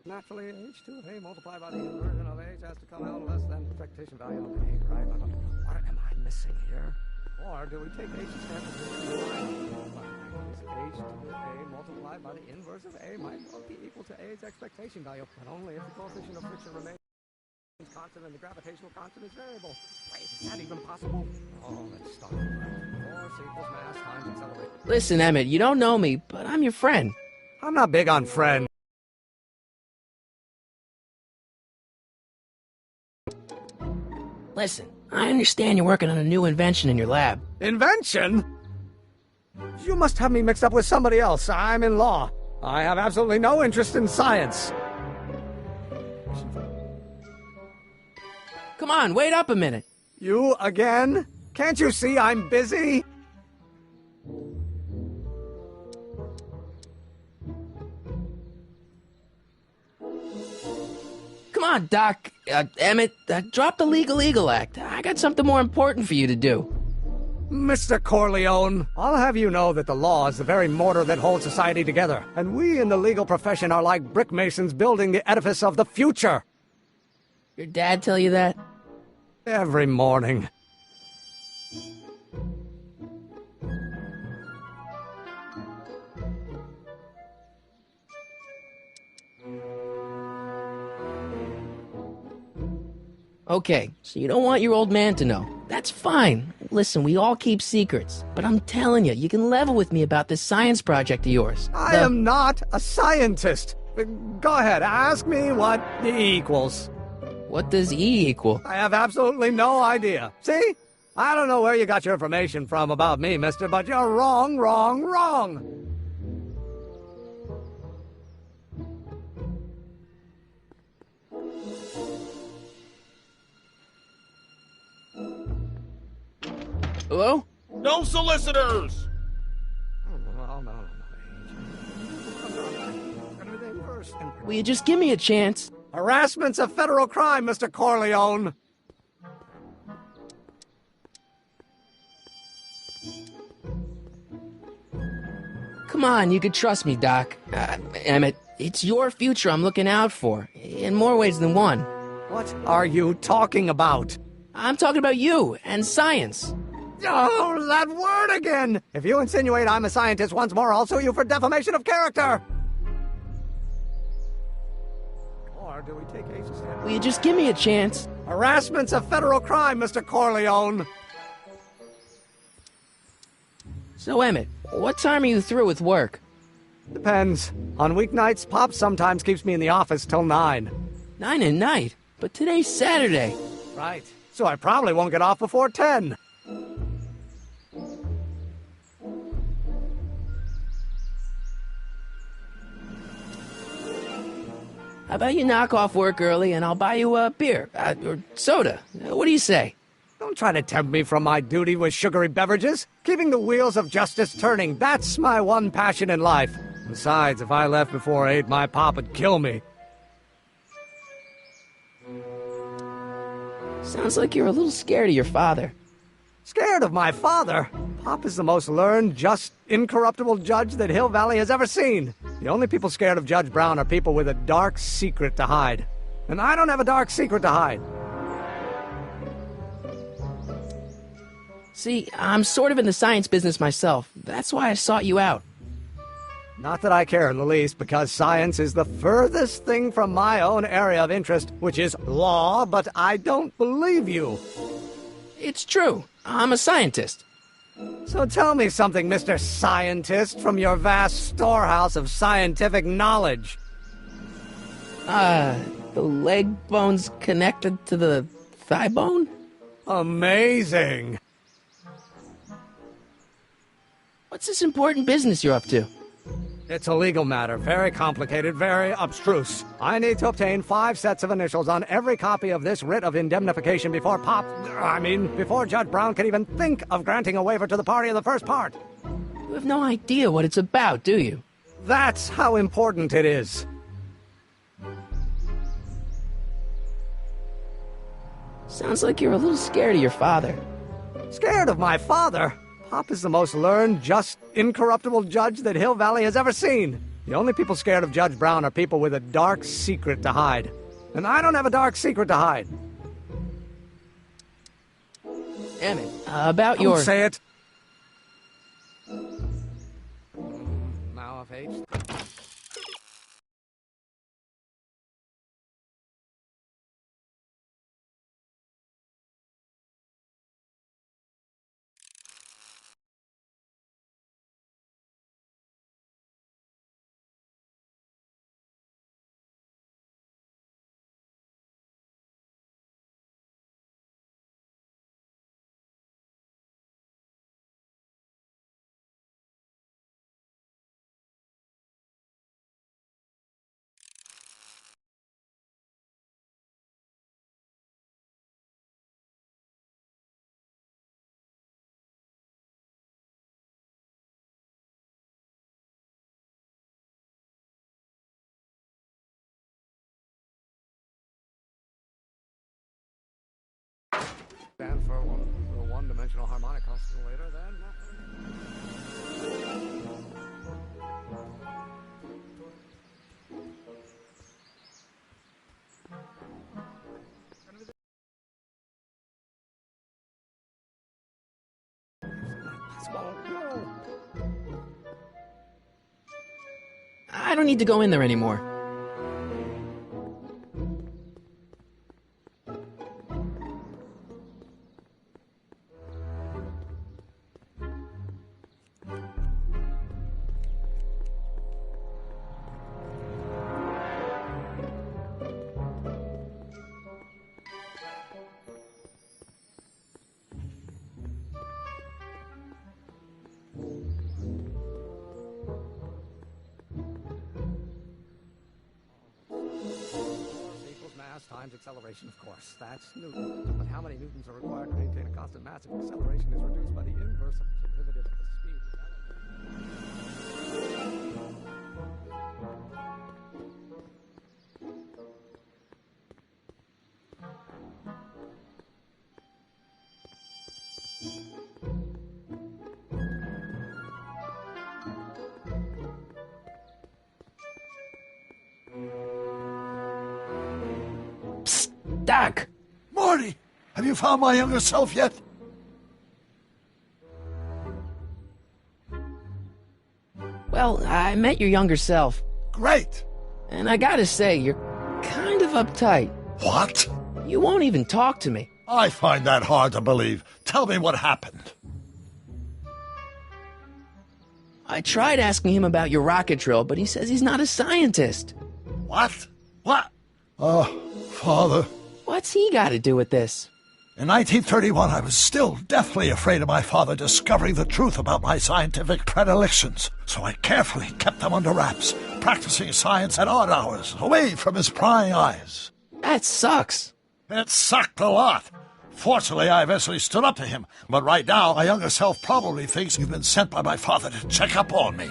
S14: Naturally, h2 of a multiplied by the inversion of h has to come out less than expectation value of a, right? What am I missing here? Or do we take h standard h2 of a multiplied by the inverse of a might well be equal to a's expectation value, but only if the coefficient of friction remains constant and the gravitational constant is variable. Wait, is that even possible? Oh, let's start. Force equals mass times acceleration.
S2: Listen, Emmett, you don't know me, but I'm your friend.
S14: I'm not big on friends.
S2: Listen, I understand you're working on a new invention in your lab.
S14: Invention? You must have me mixed up with somebody else. I'm in law. I have absolutely no interest in science.
S2: Come on, wait up a minute.
S14: You again? Can't you see I'm busy?
S2: Come on, Doc. Emmett, drop the Legal Eagle Act. I got something more important for you to do.
S14: Mr. Corleone, I'll have you know that the law is the very mortar that holds society together, and we in the legal profession are like brick masons building the edifice of the future.
S2: Your dad tell you that?
S14: Every morning.
S2: Okay, so you don't want your old man to know. That's fine. Listen, we all keep secrets. But I'm telling you, you can level with me about this science project of yours.
S14: I am not a scientist. Go ahead, ask me what E equals.
S2: What does E equal?
S14: I have absolutely no idea. See? I don't know where you got your information from about me, mister, but you're wrong, wrong, wrong.
S2: Hello?
S15: No solicitors!
S2: Will you just give me a chance?
S14: Harassment's a federal crime, Mr. Corleone.
S2: Come on, you can trust me, Doc. Emmett, it's your future I'm looking out for, in more ways than one.
S14: What are you talking about?
S2: I'm talking about you and science.
S14: Oh, that word again! If you insinuate I'm a scientist once more, I'll sue you for defamation of character! Or do we take H standard?
S2: Will you just give me a chance?
S14: Harassment's a federal crime, Mr. Corleone.
S2: So, Emmett, what time are you through with work?
S14: Depends. On weeknights, Pop sometimes keeps me in the office till 9.
S2: 9 at night? But today's Saturday.
S14: Right. So I probably won't get off before 10.
S2: How about you knock off work early and I'll buy you a beer, or soda. What do you say?
S14: Don't try to tempt me from my duty with sugary beverages. Keeping the wheels of justice turning, that's my one passion in life. Besides, if I left before 8, my pop would kill me.
S2: Sounds like you're a little scared of your father.
S14: Scared of my father? Pop is the most learned, just, incorruptible judge that Hill Valley has ever seen. The only people scared of Judge Brown are people with a dark secret to hide. And I don't have a dark secret to hide.
S2: See, I'm sort of in the science business myself. That's why I sought you out.
S14: Not that I care in the least, because science is the furthest thing from my own area of interest, which is law, but I don't believe you.
S2: It's true. I'm a scientist.
S14: So tell me something, Mr. Scientist, from your vast storehouse of scientific knowledge.
S2: The leg bone's connected to the thigh bone?
S14: Amazing.
S2: What's this important business you're up to?
S14: It's a legal matter, very complicated, very abstruse. I need to obtain 5 sets of initials on every copy of this writ of indemnification before before Judge Brown can even think of granting a waiver to the party in the first part.
S2: You have no idea what it's about, do you?
S14: That's how important it is.
S2: Sounds like you're a little scared of your father.
S14: Scared of my father? Pop is the most learned, just, incorruptible judge that Hill Valley has ever seen. The only people scared of Judge Brown are people with a dark secret to hide. And I don't have a dark secret to hide.
S2: Emmett, about
S14: Don't say it. Now I've aged. Stand for a one-dimensional harmonic oscillator, then.
S2: I don't need to go in there anymore.
S14: Times acceleration, of course. That's Newton. But how many newtons are required to maintain a constant mass if acceleration is reduced by the inverse of the derivative of
S2: Doc!
S11: Morty! Have you found my younger self yet?
S2: Well, I met your younger self.
S11: Great!
S2: And I gotta say, you're kind of uptight.
S11: What?
S2: You won't even talk to me.
S11: I find that hard to believe. Tell me what happened.
S2: I tried asking him about your rocket drill, but he says he's not a scientist.
S11: What? What? Oh, Father.
S2: What's he got to do with this?
S11: In 1931, I was still deathly afraid of my father discovering the truth about my scientific predilections, so I carefully kept them under wraps, practicing science at odd hours, away from his prying eyes.
S2: That sucks.
S11: It sucked a lot. Fortunately, I eventually stood up to him, but right now, my younger self probably thinks you've been sent by my father to check up on me.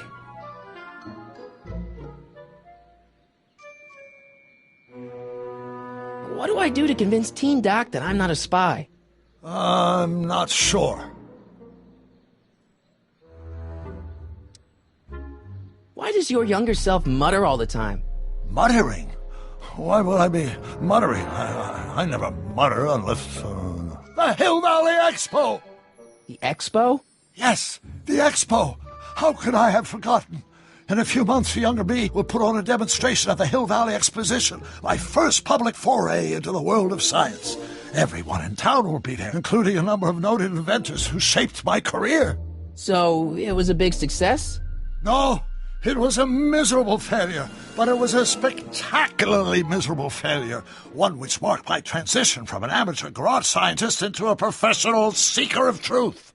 S2: What do I do to convince Teen Doc that I'm not a spy?
S11: I'm not sure.
S2: Why does your younger self mutter all the time?
S11: Muttering? Why would I be muttering? I never mutter unless... The Hill Valley Expo!
S2: The Expo?
S11: Yes, the Expo! How could I have forgotten? In a few months, the younger me will put on a demonstration at the Hill Valley Exposition, my first public foray into the world of science. Everyone in town will be there, including a number of noted inventors who shaped my career.
S2: So, it was a big success?
S11: No, it was a miserable failure, but it was a spectacularly miserable failure, one which marked my transition from an amateur garage scientist into a professional seeker of truth.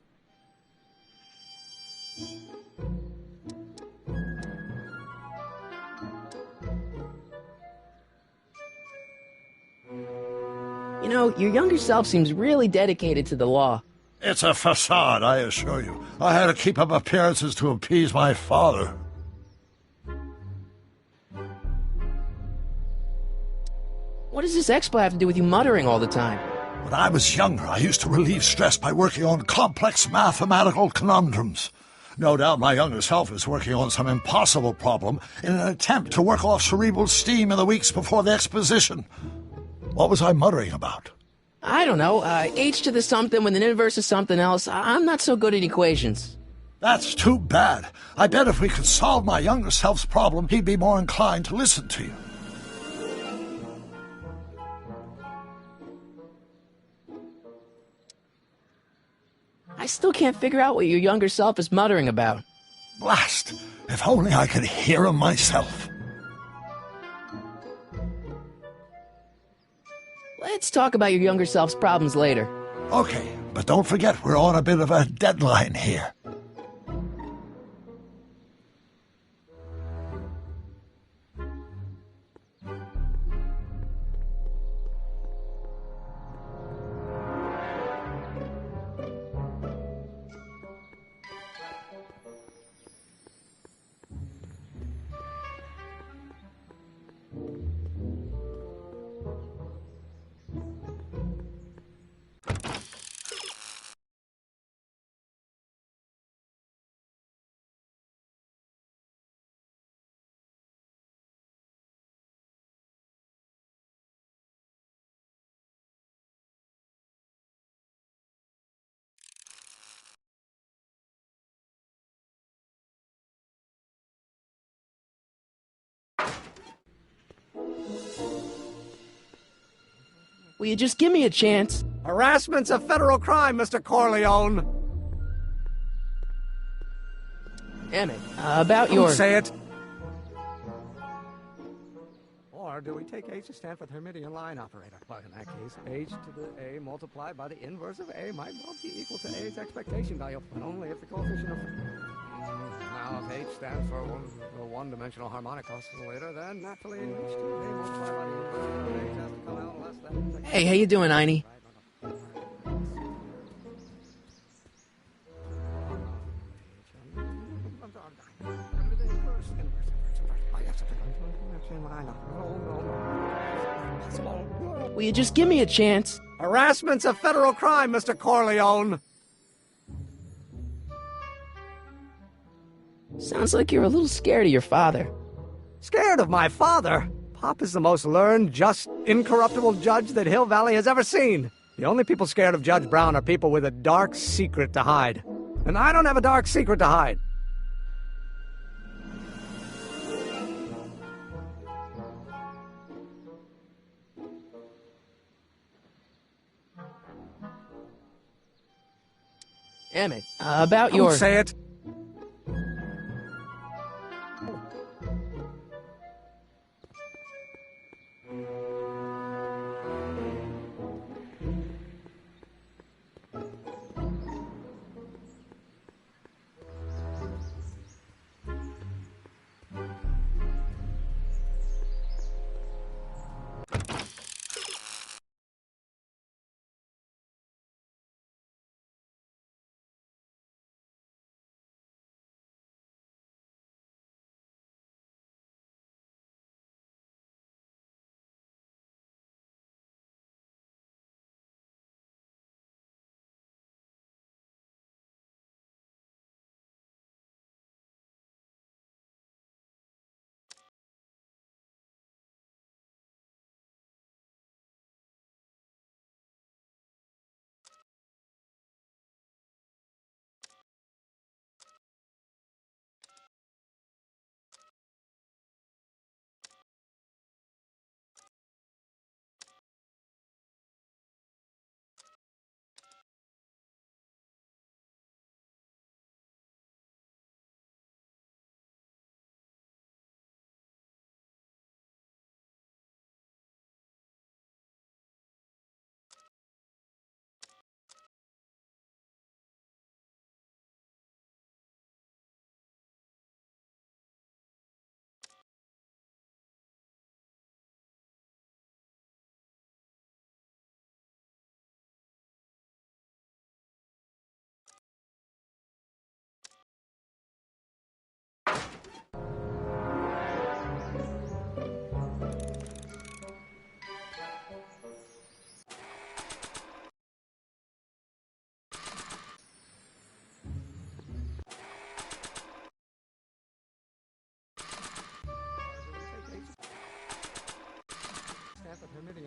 S2: You know, your younger self seems really dedicated to the law.
S11: It's a facade, I assure you. I had to keep up appearances to appease my father.
S2: What does this expo have to do with you muttering all the time?
S11: When I was younger, I used to relieve stress by working on complex mathematical conundrums. No doubt my younger self is working on some impossible problem in an attempt to work off cerebral steam in the weeks before the exposition. What was I muttering about?
S2: I don't know. H to the something with an inverse of something else. I'm not so good at equations.
S11: That's too bad. I bet if we could solve my younger self's problem, he'd be more inclined to listen to you.
S2: I still can't figure out what your younger self is muttering about.
S11: Blast! If only I could hear him myself.
S2: Let's talk about your younger self's problems later.
S11: Okay, but don't forget we're on a bit of a deadline here.
S2: Will you just give me a chance?
S14: Harassment's a federal crime, Mr. Corleone.
S2: Emmett, about your...
S14: Say it. Or do we take H to stand for the Hermitian line operator? Well, in that case, H to the A multiplied by the inverse of A might well be equal to A's expectation value, but only if the coefficient of... Now, if H stands for the one-dimensional harmonic oscillator, then naturally H to the A multiplied by the inverse of H has to come out less than...
S2: Hey, how you doing, Einie? Will you just give me a chance?
S14: Harassment's a federal crime, Mr. Corleone.
S2: Sounds like you're a little scared of your father.
S14: Scared of my father? Pop is the most learned, just, incorruptible judge that Hill Valley has ever seen. The only people scared of Judge Brown are people with a dark secret to hide. And I don't have a dark secret to hide.
S2: Emmett, about your...
S14: Don't say it.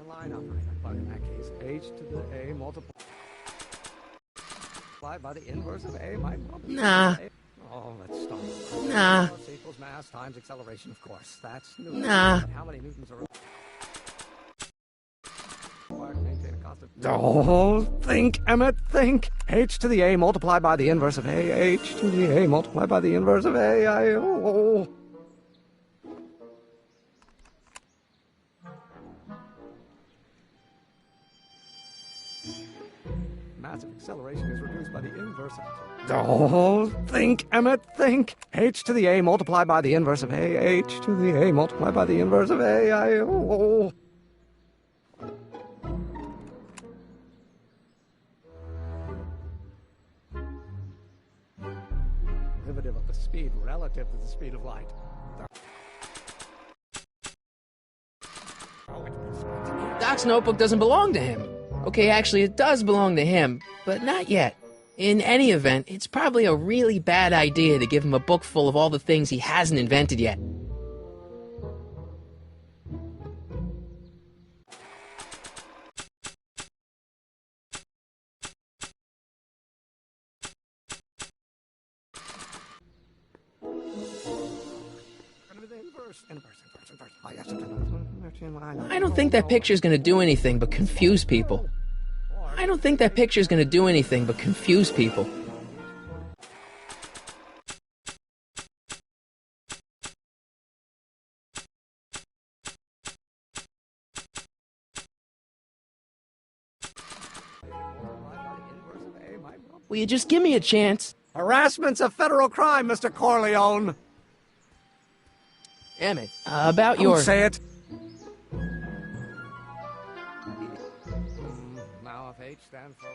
S14: line operator. But in that case, h to the a multiplied by the inverse of a might well be...
S2: Nah.
S14: Oh, let's start.
S2: Nah.
S14: Force equals mass times acceleration, of course. That's Newton.
S2: Nah.
S14: But how many newtons are... Oh, think, Emmett, think. H to the a multiplied by the inverse of a. H to the a multiplied by the inverse of a. Massive acceleration is reduced by the inverse of... Oh, think, Emmett, think. H to the a multiplied by the inverse of a. H to the a multiplied by the inverse of a. Derivative of the speed relative to the speed of light.
S2: Doc's notebook doesn't belong to him. Okay, actually, it does belong to him, but not yet. In any event, it's probably a really bad idea to give him a book full of all the things he hasn't invented yet. I don't think that picture's gonna do anything but confuse people. I don't think that picture's gonna do anything but confuse people. Will you just give me a chance?
S14: Harassment's a federal crime, Mr. Corleone.
S2: Emmett, about your...
S14: Don't say it. Now if H stands for...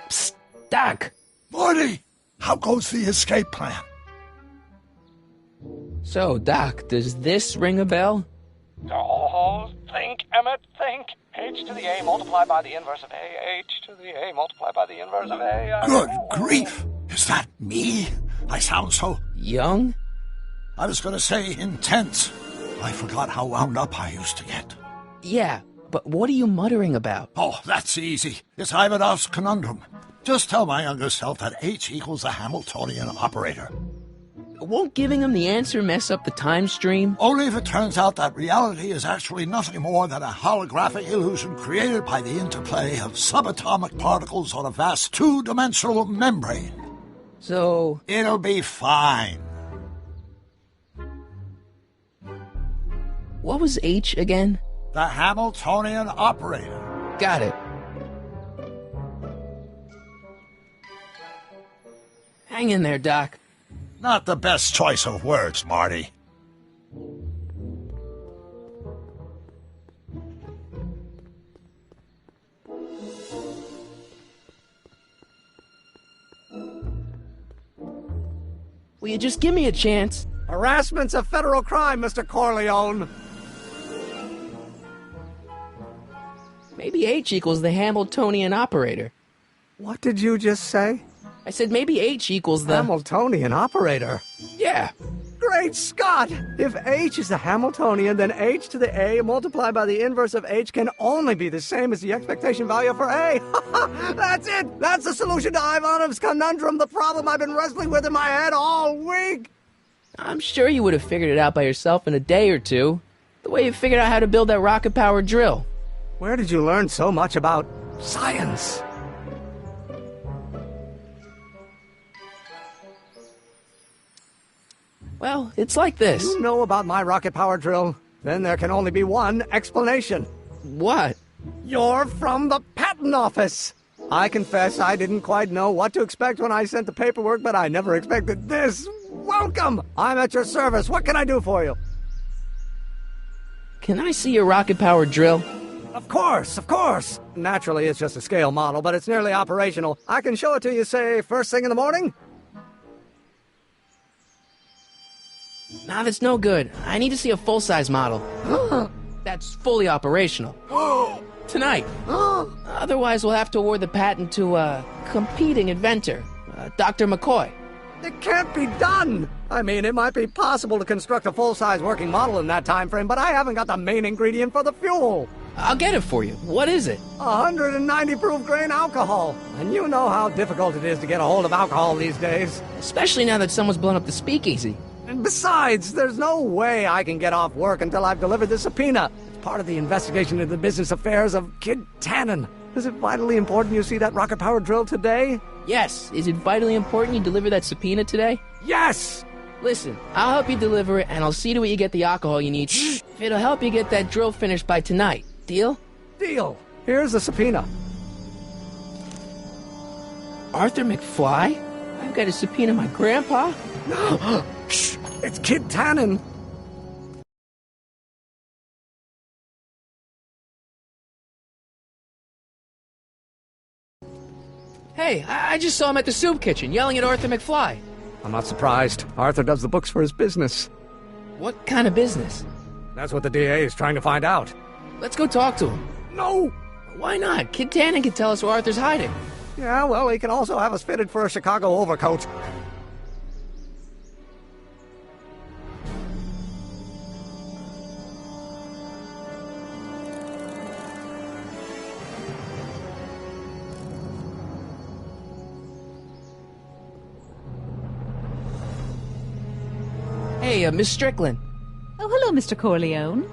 S2: Psst, Doc!
S11: Morty, how goes the escape plan?
S2: So, Doc, does this ring a bell?
S14: Oh, think, Emmett, think. H to the a multiplied by the inverse of a. H to the a multiplied by the inverse of a.
S11: Good grief! Is that me? I sound so...
S2: young?
S11: I was going to say intense. I forgot how wound up I used to get.
S2: Yeah, but what are you muttering about?
S11: Oh, that's easy. It's Ivanov's conundrum. Just tell my younger self that H equals the Hamiltonian operator.
S2: Won't giving him the answer mess up the time stream?
S11: Only if it turns out that reality is actually nothing more than a holographic illusion created by the interplay of subatomic particles on a vast two-dimensional membrane.
S2: So...
S11: it'll be fine.
S2: What was H again?
S11: The Hamiltonian operator.
S2: Got it. Hang in there, Doc.
S11: Not the best choice of words, Marty.
S2: Will you just give me a chance?
S14: Harassment's a federal crime, Mr. Corleone.
S2: Maybe H equals the Hamiltonian operator.
S14: What did you just say?
S2: I said maybe H equals the...
S14: Hamiltonian operator?
S2: Yeah.
S14: Great Scott! If H is the Hamiltonian, then H to the A multiplied by the inverse of H can only be the same as the expectation value for A. That's it! That's the solution to Ivanov's conundrum, the problem I've been wrestling with in my head all week!
S2: I'm sure you would have figured it out by yourself in a day or two. The way you figured out how to build that rocket-powered drill.
S14: Where did you learn so much about science?
S2: Well, it's like this.
S14: You know about my rocket power drill? Then there can only be one explanation.
S2: What?
S14: You're from the patent office. I confess I didn't quite know what to expect when I sent the paperwork, but I never expected this. Welcome! I'm at your service. What can I do for you?
S2: Can I see your rocket-powered drill?
S14: Of course, of course. Naturally, it's just a scale model, but it's nearly operational. I can show it to you, say, first thing in the morning?
S2: Nah, that's no good. I need to see a full-size model. That's fully operational. Tonight. Otherwise, we'll have to award the patent to a competing inventor, Dr. McCoy.
S14: It can't be done! I mean, it might be possible to construct a full-size working model in that time frame, but I haven't got the main ingredient for the fuel.
S2: I'll get it for you. What is it?
S14: 190 proof grain alcohol. And you know how difficult it is to get a hold of alcohol these days.
S2: Especially now that someone's blown up the speakeasy.
S14: And besides, there's no way I can get off work until I've delivered the subpoena. It's part of the investigation into the business affairs of Kid Tannen. Is it vitally important you see that rocket-powered drill today?
S2: Yes. Is it vitally important you deliver that subpoena today?
S14: Yes!
S2: Listen, I'll help you deliver it, and I'll see to it you get the alcohol you need. If it'll help you get that drill finished by tonight. Deal?
S14: Deal. Here's the subpoena.
S2: Arthur McFly? I've got to subpoena my grandpa?
S14: No! It's Kid Tannen.
S2: Hey, I just saw him at the soup kitchen, yelling at Arthur McFly.
S14: I'm not surprised. Arthur does the books for his business.
S2: What kind of business?
S14: That's what the DA is trying to find out.
S2: Let's go talk to him.
S14: No!
S2: Why not? Kid Tannen can tell us where Arthur's hiding.
S14: Yeah, well, he can also have us fitted for a Chicago overcoat.
S2: Hey, Miss Strickland.
S9: Oh, hello, Mr. Corleone.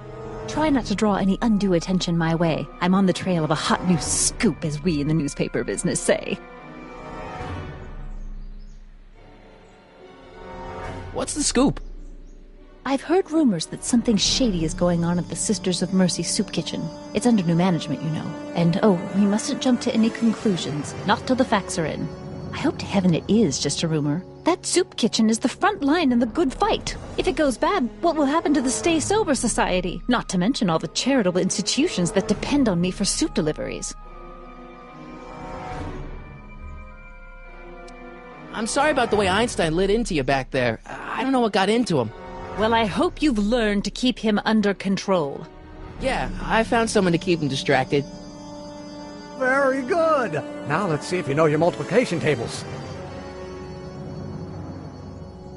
S9: Try not to draw any undue attention my way. I'm on the trail of a hot new scoop, as we in the newspaper business say.
S2: What's the scoop?
S9: I've heard rumors that something shady is going on at the Sisters of Mercy soup kitchen. It's under new management, you know. And, oh, we mustn't jump to any conclusions. Not till the facts are in. I hope to heaven it is just a rumor. That soup kitchen is the front line in the good fight. If it goes bad, what will happen to the Stay Sober Society? Not to mention all the charitable institutions that depend on me for soup deliveries.
S2: I'm sorry about the way Einstein lit into you back there. I don't know what got into him.
S9: Well, I hope you've learned to keep him under control.
S2: Yeah, I found someone to keep him distracted.
S14: Very good. Now let's see if you know your multiplication tables.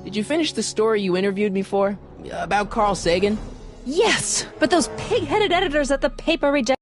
S2: Did you finish the story you interviewed me for? About Carl Sagan?
S9: Yes, but those pig-headed editors at the paper rejected